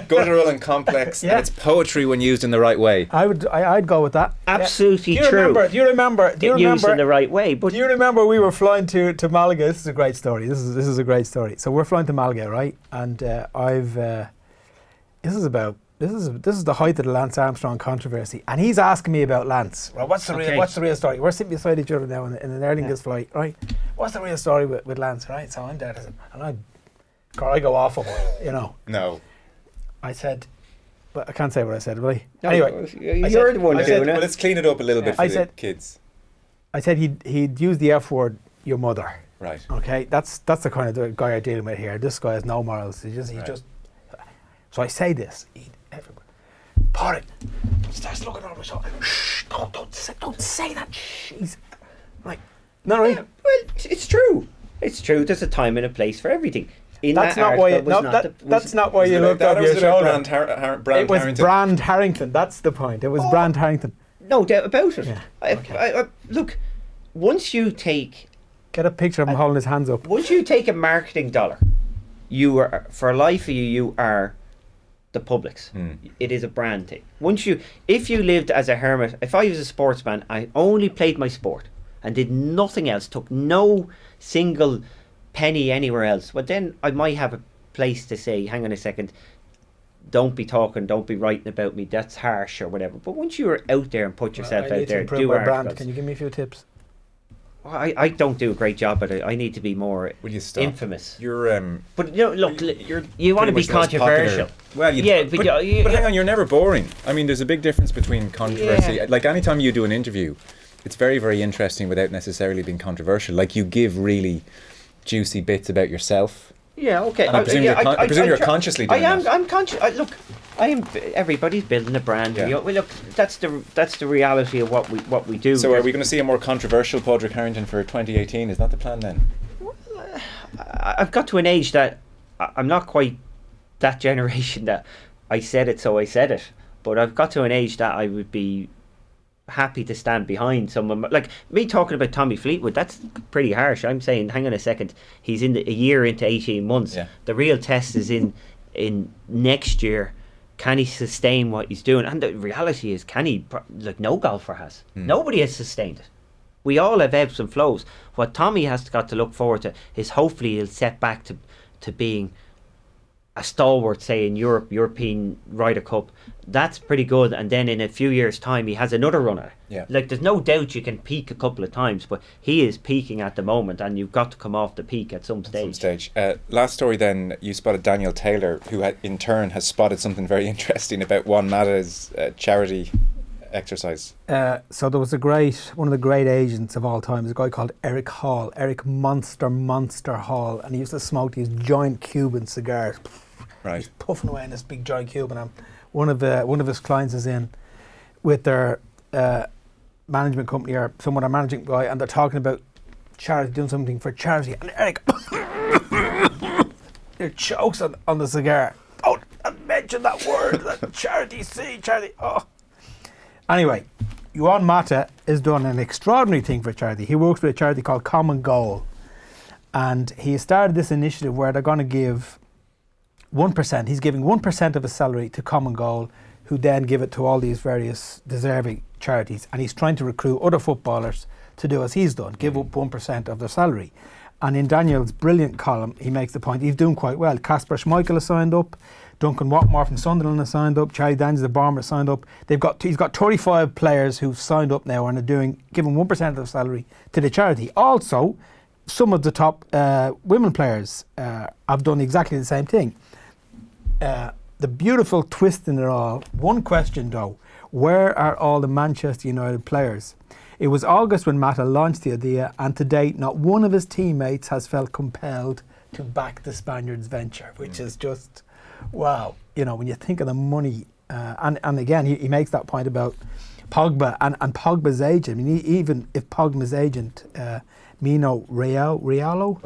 A: Guttural and complex,
B: Yeah.
A: and it's poetry when used in the right way.
B: I'd go with that.
C: Absolutely
B: Do you
C: true.
B: Do you remember?
C: Used in the right way, but
B: Do you remember we were flying to Malaga? This is a great story. This is a great story. So we're flying to Malaga, right? And this is the height of the Lance Armstrong controversy, and he's asking me about Lance. Well, what's the real story? We're sitting beside each other now in an Aer Lingus flight, right? What's the real story with Lance, right? So I'm there, and I go off on one,
A: No.
B: I said, but I can't say what I said, will I?
C: No,
B: Anyway,
C: you're the one doing
A: Well,
C: it.
A: let's clean it up a little bit for the kids.
B: I said he'd use the F word, your mother.
A: Right.
B: Okay, that's the kind of guy I'm dealing with here. This guy has no morals. He just. So I say this. Everybody, Padraig starts looking over my shoulder. Shh! Don't say that. Shh. He's like, no, right?
C: Yeah, well, it's true. It's true. There's a time and a place for everything.
B: That's not why. That's not why you looked over your shoulder.
A: Brand
B: It was
A: Harrington.
B: Brand Harrington. That's the point. It was Brand Harrington.
C: No doubt about it.
B: Yeah,
C: I look, once you take
B: Get a picture of him holding his hands up.
C: once you take a marketing dollar, you are, for life of you are the public's. It is a brand thing. If you lived as a hermit, if I was a sportsman, I only played my sport and did nothing else, took no single penny anywhere else, well then I might have a place to say, hang on a second, don't be talking, don't be writing about me, that's harsh or whatever. But once you are out there and put yourself out there, do
B: my brand.
C: articles.
B: Can you give me a few tips?
C: I don't do a great job at it. I need to be more
A: Will you stop?
C: infamous.
A: You're
C: But look, you want to be
A: pretty much the most
C: controversial.
A: popular. Well, but hang on, you're never boring. I mean, there's a big difference between controversy.
C: Yeah.
A: Like anytime you do an interview, it's very, very interesting without necessarily being controversial. Like you give really juicy bits about yourself.
C: Yeah, okay.
A: And I presume you're consciously doing that.
C: I'm conscious. Look, everybody's building a brand.
A: Yeah.
C: Well, look, that's the reality of what we do.
A: So are we going to see a more controversial Padraig Harrington for 2018? Is that the plan then?
C: I've got to an age that I'm not quite that generation that I said it, so I said it. But I've got to an age that I would be happy to stand behind someone like me. Talking about Tommy Fleetwood, that's pretty harsh. I'm saying, hang on a second, he's in a year into 18 months.
A: Yeah.
C: The real test is in next year. Can he sustain what he's doing? And the reality is, can he? Like no golfer has. Nobody has sustained it. We all have ebbs and flows. What Tommy has got to look forward to is hopefully he'll set back to being a stalwart, say in European Ryder Cup. That's pretty good. And then in a few years' time, he has another run at it.
A: Yeah.
C: Like there's no doubt you can peak a couple of times, but he is peaking at the moment, and you've got to come off the peak at some stage.
A: Last story then, you spotted Daniel Taylor, who in turn has spotted something very interesting about Juan Mata's charity exercise.
B: So there was one of the great agents of all time, is a guy called Eric Hall, Eric Monster Hall, and he used to smoke these giant Cuban cigars.
A: Right.
B: He's puffing away in this big giant Cuban. And one of his clients is in with their management company or someone, a managing guy, and they're talking about charity, doing something for charity, and Eric it chokes on the cigar. Don't mention that word, that charity. Oh. Anyway, Juan Mata has done an extraordinary thing for charity. He works with a charity called Common Goal, and he started this initiative where they're going to give 1%. He's giving 1% of his salary to Common Goal, who then give it to all these various deserving charities. And he's trying to recruit other footballers to do as he's done, give up 1% of their salary. And in Daniel's brilliant column, he makes the point he's doing quite well. Kasper Schmeichel has signed up. Duncan Watmore from Sunderland has signed up. Charlie Daniels, the Bomber, has signed up. He's got 35 players who've signed up now and are giving 1% of their salary to the charity. Also, some of the top women players have done exactly the same thing. The beautiful twist in it all, one question though, where are all the Manchester United players? It was August when Mata launched the idea, and to date not one of his teammates has felt compelled to back the Spaniards' venture, which is just, wow. You know, when you think of the money, and again, he makes that point about Pogba and Pogba's agent. I mean, even if Pogba's agent, Mino Raiola,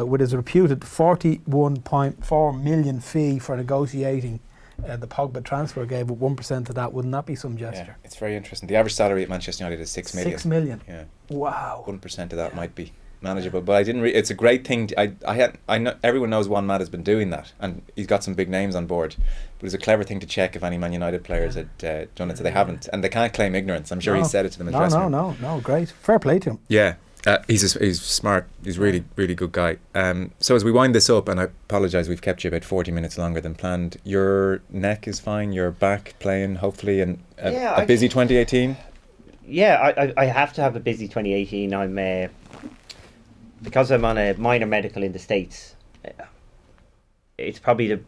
B: with his reputed 41.4 million fee for negotiating the Pogba transfer, gave up 1% of that. Wouldn't that be some gesture?
A: Yeah, it's very interesting. The average salary at Manchester United is 6 million.
B: 6 million.
A: Yeah.
B: Wow.
A: 1% of that might be manageable, but I didn't. It's a great thing. I know everyone knows Juan Mata has been doing that, and he's got some big names on board. But it's a clever thing to check if any Man United players had done it, so they haven't, and they can't claim ignorance. I'm sure he said it to them in the dressing room.
B: No, great, fair play to him.
A: Yeah. He's smart. He's really good guy. So as we wind this up, and I apologise, we've kept you about 40 minutes longer than planned. Your neck is fine. You're back playing, hopefully, and a busy 2018.
C: Yeah, I have to have a busy 2018. I'm because I'm on a minor medical in the States. It's probably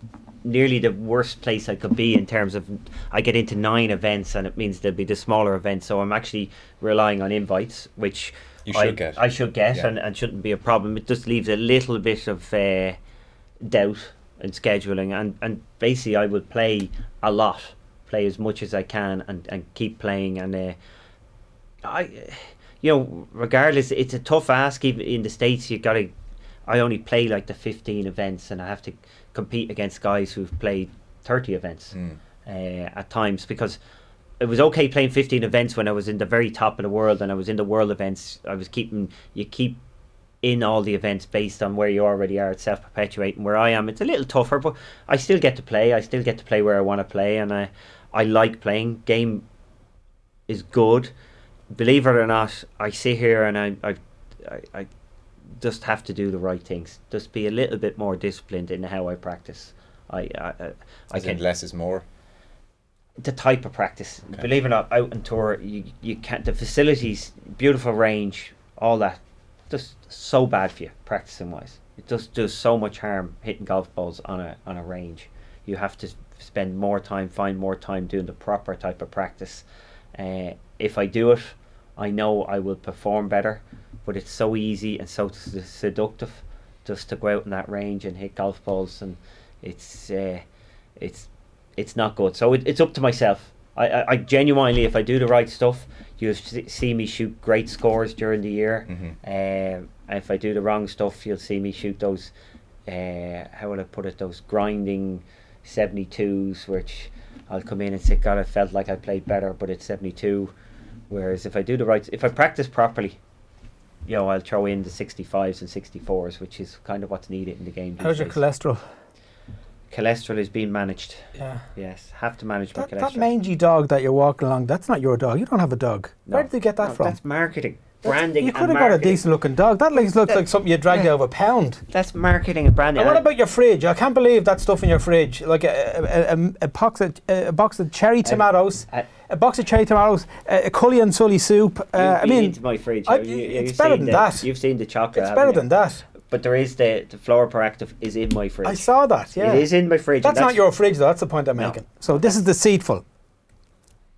C: nearly the worst place I could be in terms of I get into 9 events, and it means there'll be the smaller events. So I'm actually relying on invites, which I should get, yeah. and shouldn't be a problem. It just leaves a little bit of doubt in scheduling, and basically I would play a lot, play as much as I can, and keep playing. And regardless, it's a tough ask. Even in the States, I only play like the 15 events, and I have to compete against guys who've played 30 events at times, because it was okay playing 15 events when I was in the very top of the world, and I was in the world events. You keep in all the events based on where you already are. It's self-perpetuating. Where I am, it's a little tougher, but I still get to play. I still get to play where I want to play, and I like playing. Game is good. Believe it or not, I sit here and I just have to do the right things. Just be a little bit more disciplined in how I practice. I
A: think less is more.
C: The type of practice. Okay. Believe it or not, out on tour, you can't. The facilities, beautiful range, all that, just so bad for you practicing wise. It just does so much harm hitting golf balls on a range. You have to spend more time, find more time doing the proper type of practice. If I do it, I know I will perform better. But it's so easy and so seductive just to go out in that range and hit golf balls, and it's not good. So it's up to myself. I genuinely, if I do the right stuff, you'll see me shoot great scores during the year. And if I do the wrong stuff, you'll see me shoot those, how will I put it, those grinding 72s, which I'll come in and say, God, I felt like I played better, but it's 72. Whereas if I practice properly, I'll throw in the 65s and 64s, which is kind of what's needed in the game.
B: How's your cholesterol?
C: Cholesterol is being managed. Yeah. Yes, have to manage my cholesterol.
B: That mangy dog that you're walking along, that's not your dog. You don't have a dog. No. Where did they get that from?
C: That's marketing. Branding.
B: You could have got a decent looking dog. That looks like something you dragged out of a pound.
C: That's marketing and branding.
B: And what about your fridge? I can't believe that stuff in your fridge. Like a box of cherry tomatoes. A box of cherry tomatoes, a Cully and Sully soup.
C: Into my fridge.
B: It's better than that.
C: You've seen the chocolate.
B: It's better than that.
C: But there is the Flora Proactive is in my fridge.
B: I saw that. Yeah,
C: it is in my fridge.
B: That's not your fridge, though. That's the point I'm making. So this is deceitful.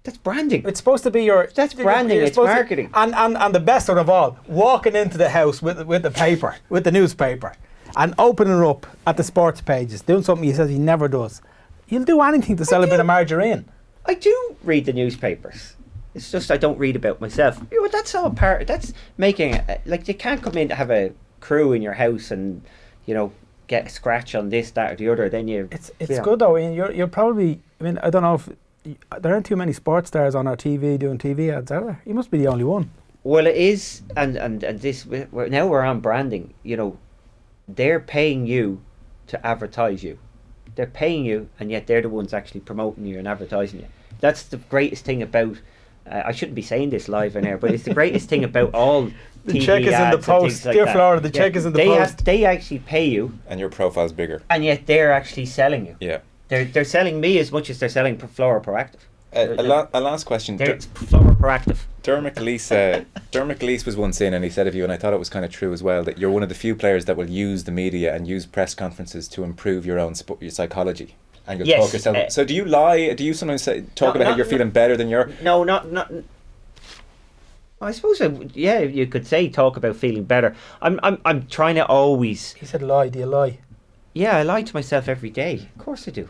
C: That's branding.
B: It's supposed to be your.
C: That's branding. It's marketing.
B: And the best of all, walking into the house with the paper, with the newspaper, and opening it up at the sports pages, doing something he says he never does. You'll do anything to sell a bit of margarine.
C: I do read the newspapers. It's just I don't read about myself. That's all part. That's making like you can't come in to have a crew in your house and get a scratch on this, that, or the other. Then
B: it's good though. I mean, you're probably. I mean, I don't know if there aren't too many sports stars on our TV doing TV ads, are there? You must be the only one.
C: Well, it is, and this now we're on branding. They're paying you to advertise you. They're paying you, and yet they're the ones actually promoting you and advertising you. That's the greatest thing about I shouldn't be saying this live on air, but it's the greatest thing about all
B: The
C: TV
B: check is in the
C: ads and
B: post.
C: things like
B: Dear
C: that.
B: Flora, the check is in the post.
C: They actually pay you,
A: And your profile's bigger.
C: and yet they're actually selling you.
A: Yeah.
C: They're selling me as much as they're selling Flora Proactive.
A: A last question.
C: It's Flora Proactive.
A: Dermot Gleese was once in, and he said of you, and I thought it was kind of true as well, that you're one of the few players that will use the media and use press conferences to improve your own your psychology. And you'll talk yourself. So do you lie? Do you sometimes talk about how you're feeling better than you're?
C: No, not. I suppose, you could say talk about feeling better. I'm trying to always.
B: He said lie. Do you lie?
C: Yeah, I lie to myself every day. Of course I do.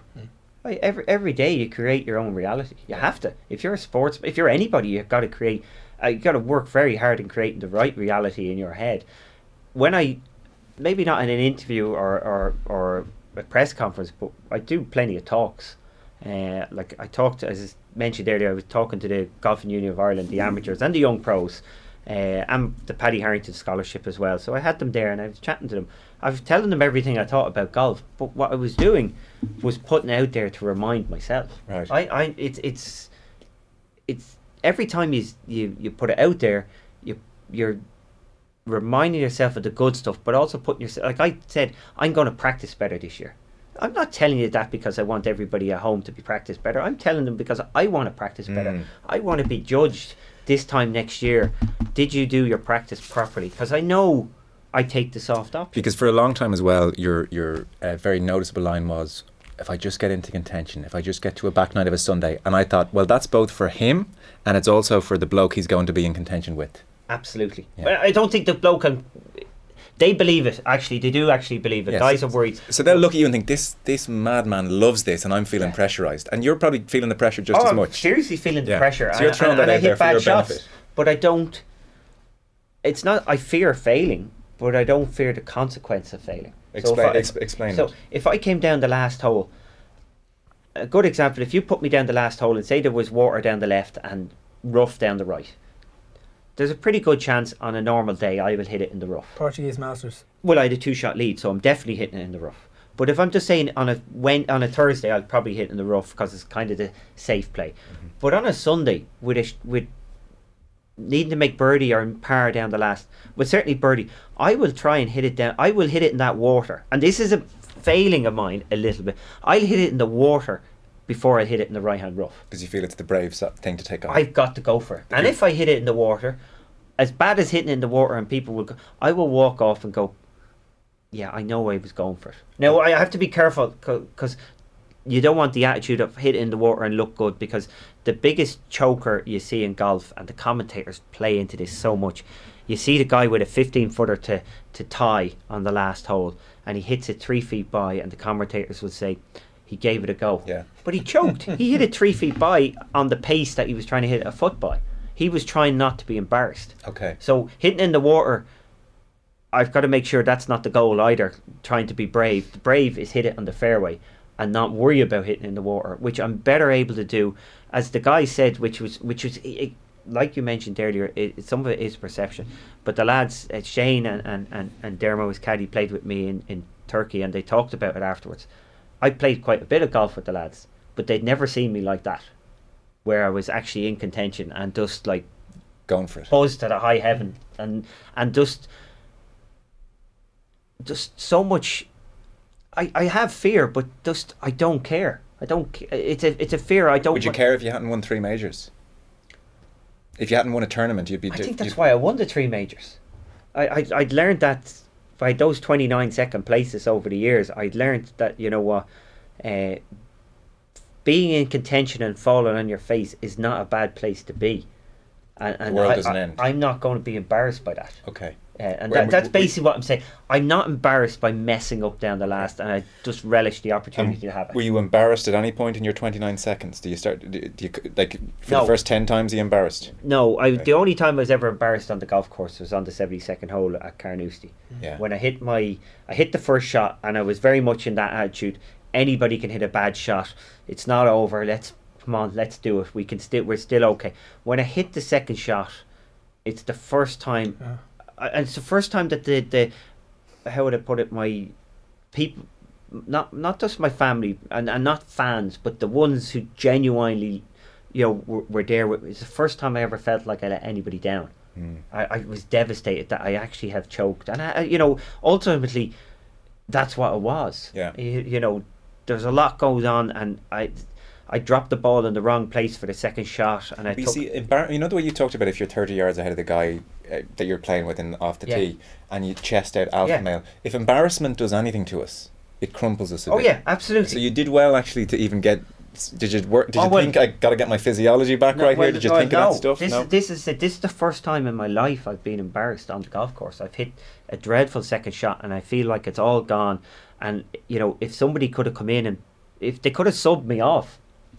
C: Every day you create your own reality. You have to. If you're a sportsman, if you're anybody, you've got to create. You've got to work very hard in creating the right reality in your head. When maybe not in an interview or a press conference, but I do plenty of talks. Like I talked, as mentioned earlier, I was talking to the Golfing Union of Ireland, the amateurs and the young pros, and the Padraig Harrington scholarship as well. So I had them there and I was chatting to them. I was telling them everything I thought about golf, but what I was doing was putting it out there to remind myself.
A: Right.
C: It's every time you put it out there, you're reminding yourself of the good stuff, but also putting yourself, like I said, I'm going to practice better this year. I'm not telling you that because I want everybody at home to be practice better. I'm telling them because I want to practice better. I want to be judged this time next year. Did you do your practice properly? Because I know I take the soft option.
A: Because for a long time as well, your very noticeable line was, if I just get into contention, if I just get to a back nine of a Sunday. And I thought, well, that's both for him and it's also for the bloke he's going to be in contention with.
C: Absolutely.
A: Yeah.
C: But I don't think the bloke can... They believe it, actually. They do actually believe it.
A: Yes.
C: Guys are worried.
A: So they'll look at you and think, this madman loves this and I'm feeling pressurised. And you're probably feeling the pressure just as
C: I'm
A: much.
C: seriously feeling the pressure.
A: So you're throwing that out there for your benefit.
C: But I don't... It's not... I fear failing, but I don't fear the consequence of failing.
A: Explain
C: So
A: it.
C: if I came down the last hole... A good example, if you put me down the last hole and say there was water down the left and rough down the right, there's a pretty good chance on a normal day I will hit it in the rough.
B: Portuguese Masters.
C: Well, I had a 2-shot lead, so I'm definitely hitting it in the rough. But if I'm just saying on a Thursday, I'll probably hit it in the rough because it's kind of the safe play. But on a Sunday, with needing to make birdie or par down the last, but certainly birdie, I will try and hit it down. I will hit it in that water, and this is a failing of mine a little bit. I'll hit it in the water before I hit it in the right hand rough.
A: Because you feel it's the brave thing to take on.
C: I've got to go for it. And if I hit it in the water, as bad as hitting it in the water and people will go, I will walk off and go, yeah, I know I was going for it. Now, I have to be careful because you don't want the attitude of hit it in the water and look good, because the biggest choker you see in golf, and the commentators play into this so much, you see the guy with a 15-footer to tie on the last hole and he hits it 3 feet by, and the commentators will say, he gave it a go.
A: Yeah.
C: But he choked. He hit it 3 feet by on the pace that he was trying to hit it a foot by. He was trying not to be embarrassed.
A: Okay.
C: So hitting in the water, I've got to make sure that's not the goal either, trying to be brave. The brave is hit it on the fairway and not worry about hitting in the water, which I'm better able to do. As the guy said, which was like you mentioned earlier, some of it is perception. But the lads, Shane and Dermo, his caddy, played with me in Turkey, and they talked about it afterwards. I played quite a bit of golf with the lads, but they'd never seen me like that, where I was actually in contention and just like
A: going for it,
C: buzzed at a high heaven, and just so much. I have fear, but just I don't care. I don't. It's a fear. I don't.
A: Would you care if you hadn't won 3 majors? If you hadn't won a tournament, you'd be.
C: I think that's why I won the 3 majors. I'd learned that by those 29 second places over the years. I'd learned that, you know what, being in contention and falling on your face is not a bad place to be. And
A: the world doesn't end.
C: I'm not going to be embarrassed by that.
A: Okay.
C: And that's basically what I'm saying. I'm not embarrassed by messing up down the last, and I just relish the opportunity to have it.
A: Were you embarrassed at any point in your 29 seconds? Do you like for
C: No.
A: the first 10 times? Are you embarrassed?
C: No, the only time I was ever embarrassed on the golf course was on the 72nd hole at Carnoustie.
A: Yeah.
C: When I hit the first shot, and I was very much in that attitude. Anybody can hit a bad shot. It's not over. Come on, let's do it. We're still okay. When I hit the second shot, it's the first time.
B: Yeah.
C: And it's the first time that the how would I put it, my people, not just my family and not fans, but the ones who genuinely you know, were there. It was the first time I ever felt like I let anybody down. I was devastated that I actually have choked, and you know, ultimately, that's what it was.
A: Yeah.
C: You know, there's a lot goes on, and I dropped the ball in the wrong place for the second shot, and
A: you see, you know the way you talked about if you're 30 yards ahead of the guy that you're playing with off the tee, and you chest out alpha male. If embarrassment does anything to us, it crumples us a bit.
C: Oh yeah, absolutely.
A: So you did well actually to even get. Did you work? Did you think I got to get my physiology back here? Did you think of that stuff?
C: This is the first time in my life I've been embarrassed on the golf course. I've hit a dreadful second shot, and I feel like it's all gone. And you know, if somebody could have come in and if they could have subbed me off,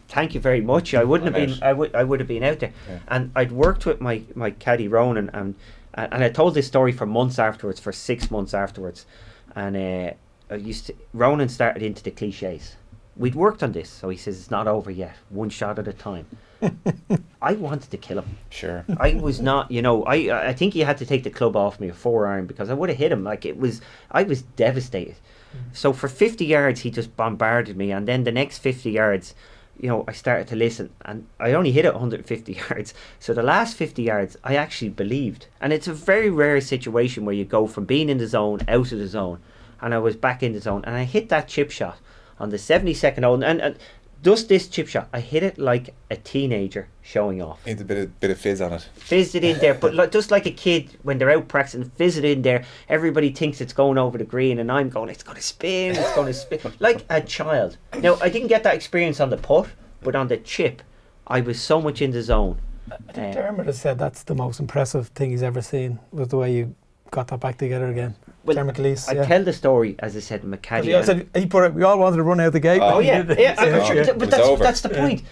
C: thank you very much. I wouldn't have been. I would have been out there. Yeah. And I'd worked with my caddy Ronan, and I told this story for months afterwards, for 6 months afterwards, and Ronan started into the cliches. We'd worked on this, so he says it's not over yet. One shot at a time. I wanted to kill him.
A: Sure.
C: I was not, you know. I think he had to take the club off me, a 4-iron, because I would have hit him. Like I was devastated. So for 50 yards, he just bombarded me, and then the next 50 yards, you know, I started to listen, and I only hit it 150 yards. So the last 50 yards, I actually believed, and it's a very rare situation where you go from being in the zone out of the zone, and I was back in the zone, and I hit that chip shot on the 72nd hole, and just this chip shot, I hit it like a teenager showing off.
A: It's a bit of fizz on it.
C: Fizzed it in there, but just like a kid when they're out practicing, fizz it in there. Everybody thinks it's going over the green, and I'm going, it's going to spin, like a child. Now, I didn't get that experience on the putt, but on the chip, I was so much in the zone.
B: I think Dermot has said that's the most impressive thing he's ever seen, was the way you got that back together again.
C: Well,
B: Dermot Lees,
C: I tell the story, as I said, McCaddy.
B: We all wanted to run out the gate.
C: Oh yeah, but that's the point.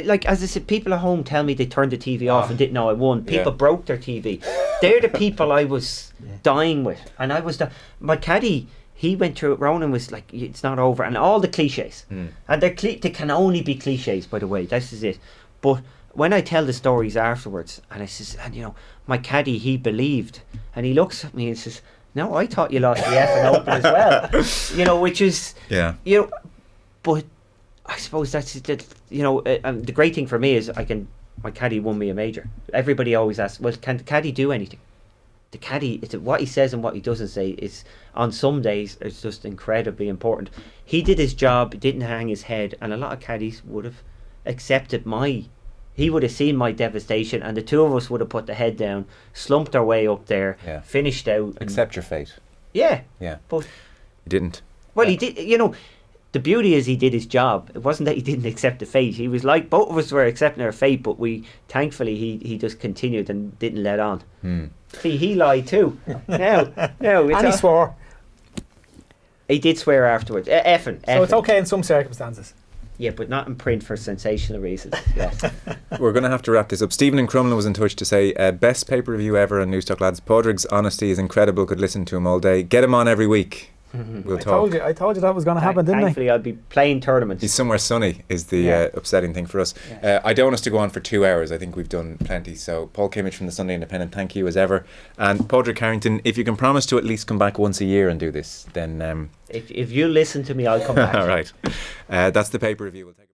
C: Like, as I said, people at home tell me they turned the TV off and didn't know I won. People broke their TV. They're the people I was dying with, and I was my caddy. He went through it. Ronan was like, "It's not over," and all the cliches, and they can only be cliches. By the way, this is it. But when I tell the stories afterwards, and I says, and you know, my caddy, he believed, and he looks at me and says, "No, I thought you lost the F1 Open as well." You know, which is you know, but I suppose that's you know, the great thing for me is my caddy won me a major. Everybody always asks, well, can the caddy do anything? The caddy, what he says and what he doesn't say is, on some days, it's just incredibly important. He did his job, didn't hang his head, and a lot of caddies would have accepted he would have seen my devastation, and the two of us would have put the head down, slumped our way up there, finished out.
A: Accept your fate.
C: Yeah.
A: You
C: But
A: didn't.
C: Well, he did, you know. The beauty is he did his job. It wasn't that he didn't accept the fate. He was like, both of us were accepting our fate, but thankfully he just continued and didn't let on. See, he lied too. No,
B: and he swore.
C: He did swear afterwards. Effing.
B: So it's okay in some circumstances.
C: Yeah, but not in print for sensational reasons. Yes.
A: We're going to have to wrap this up. Stephen in Crumlin was in touch to say, best pay-per-view ever on Newstock Lads. Padraig's honesty is incredible. Could listen to him all day. Get him on every week. We'll talk.
B: I told you that was going to happen, didn't I?
C: Thankfully, I'll be playing tournaments.
A: He's somewhere sunny is the upsetting thing for us. I don't want us to go on for 2 hours. I think we've done plenty. So Paul Kimmage from the Sunday Independent, thank you as ever. And Padraig Harrington, if you can promise to at least come back once a year and do this, then...
C: if you listen to me, I'll come back.
A: All right. That's the pay-per-view. We'll take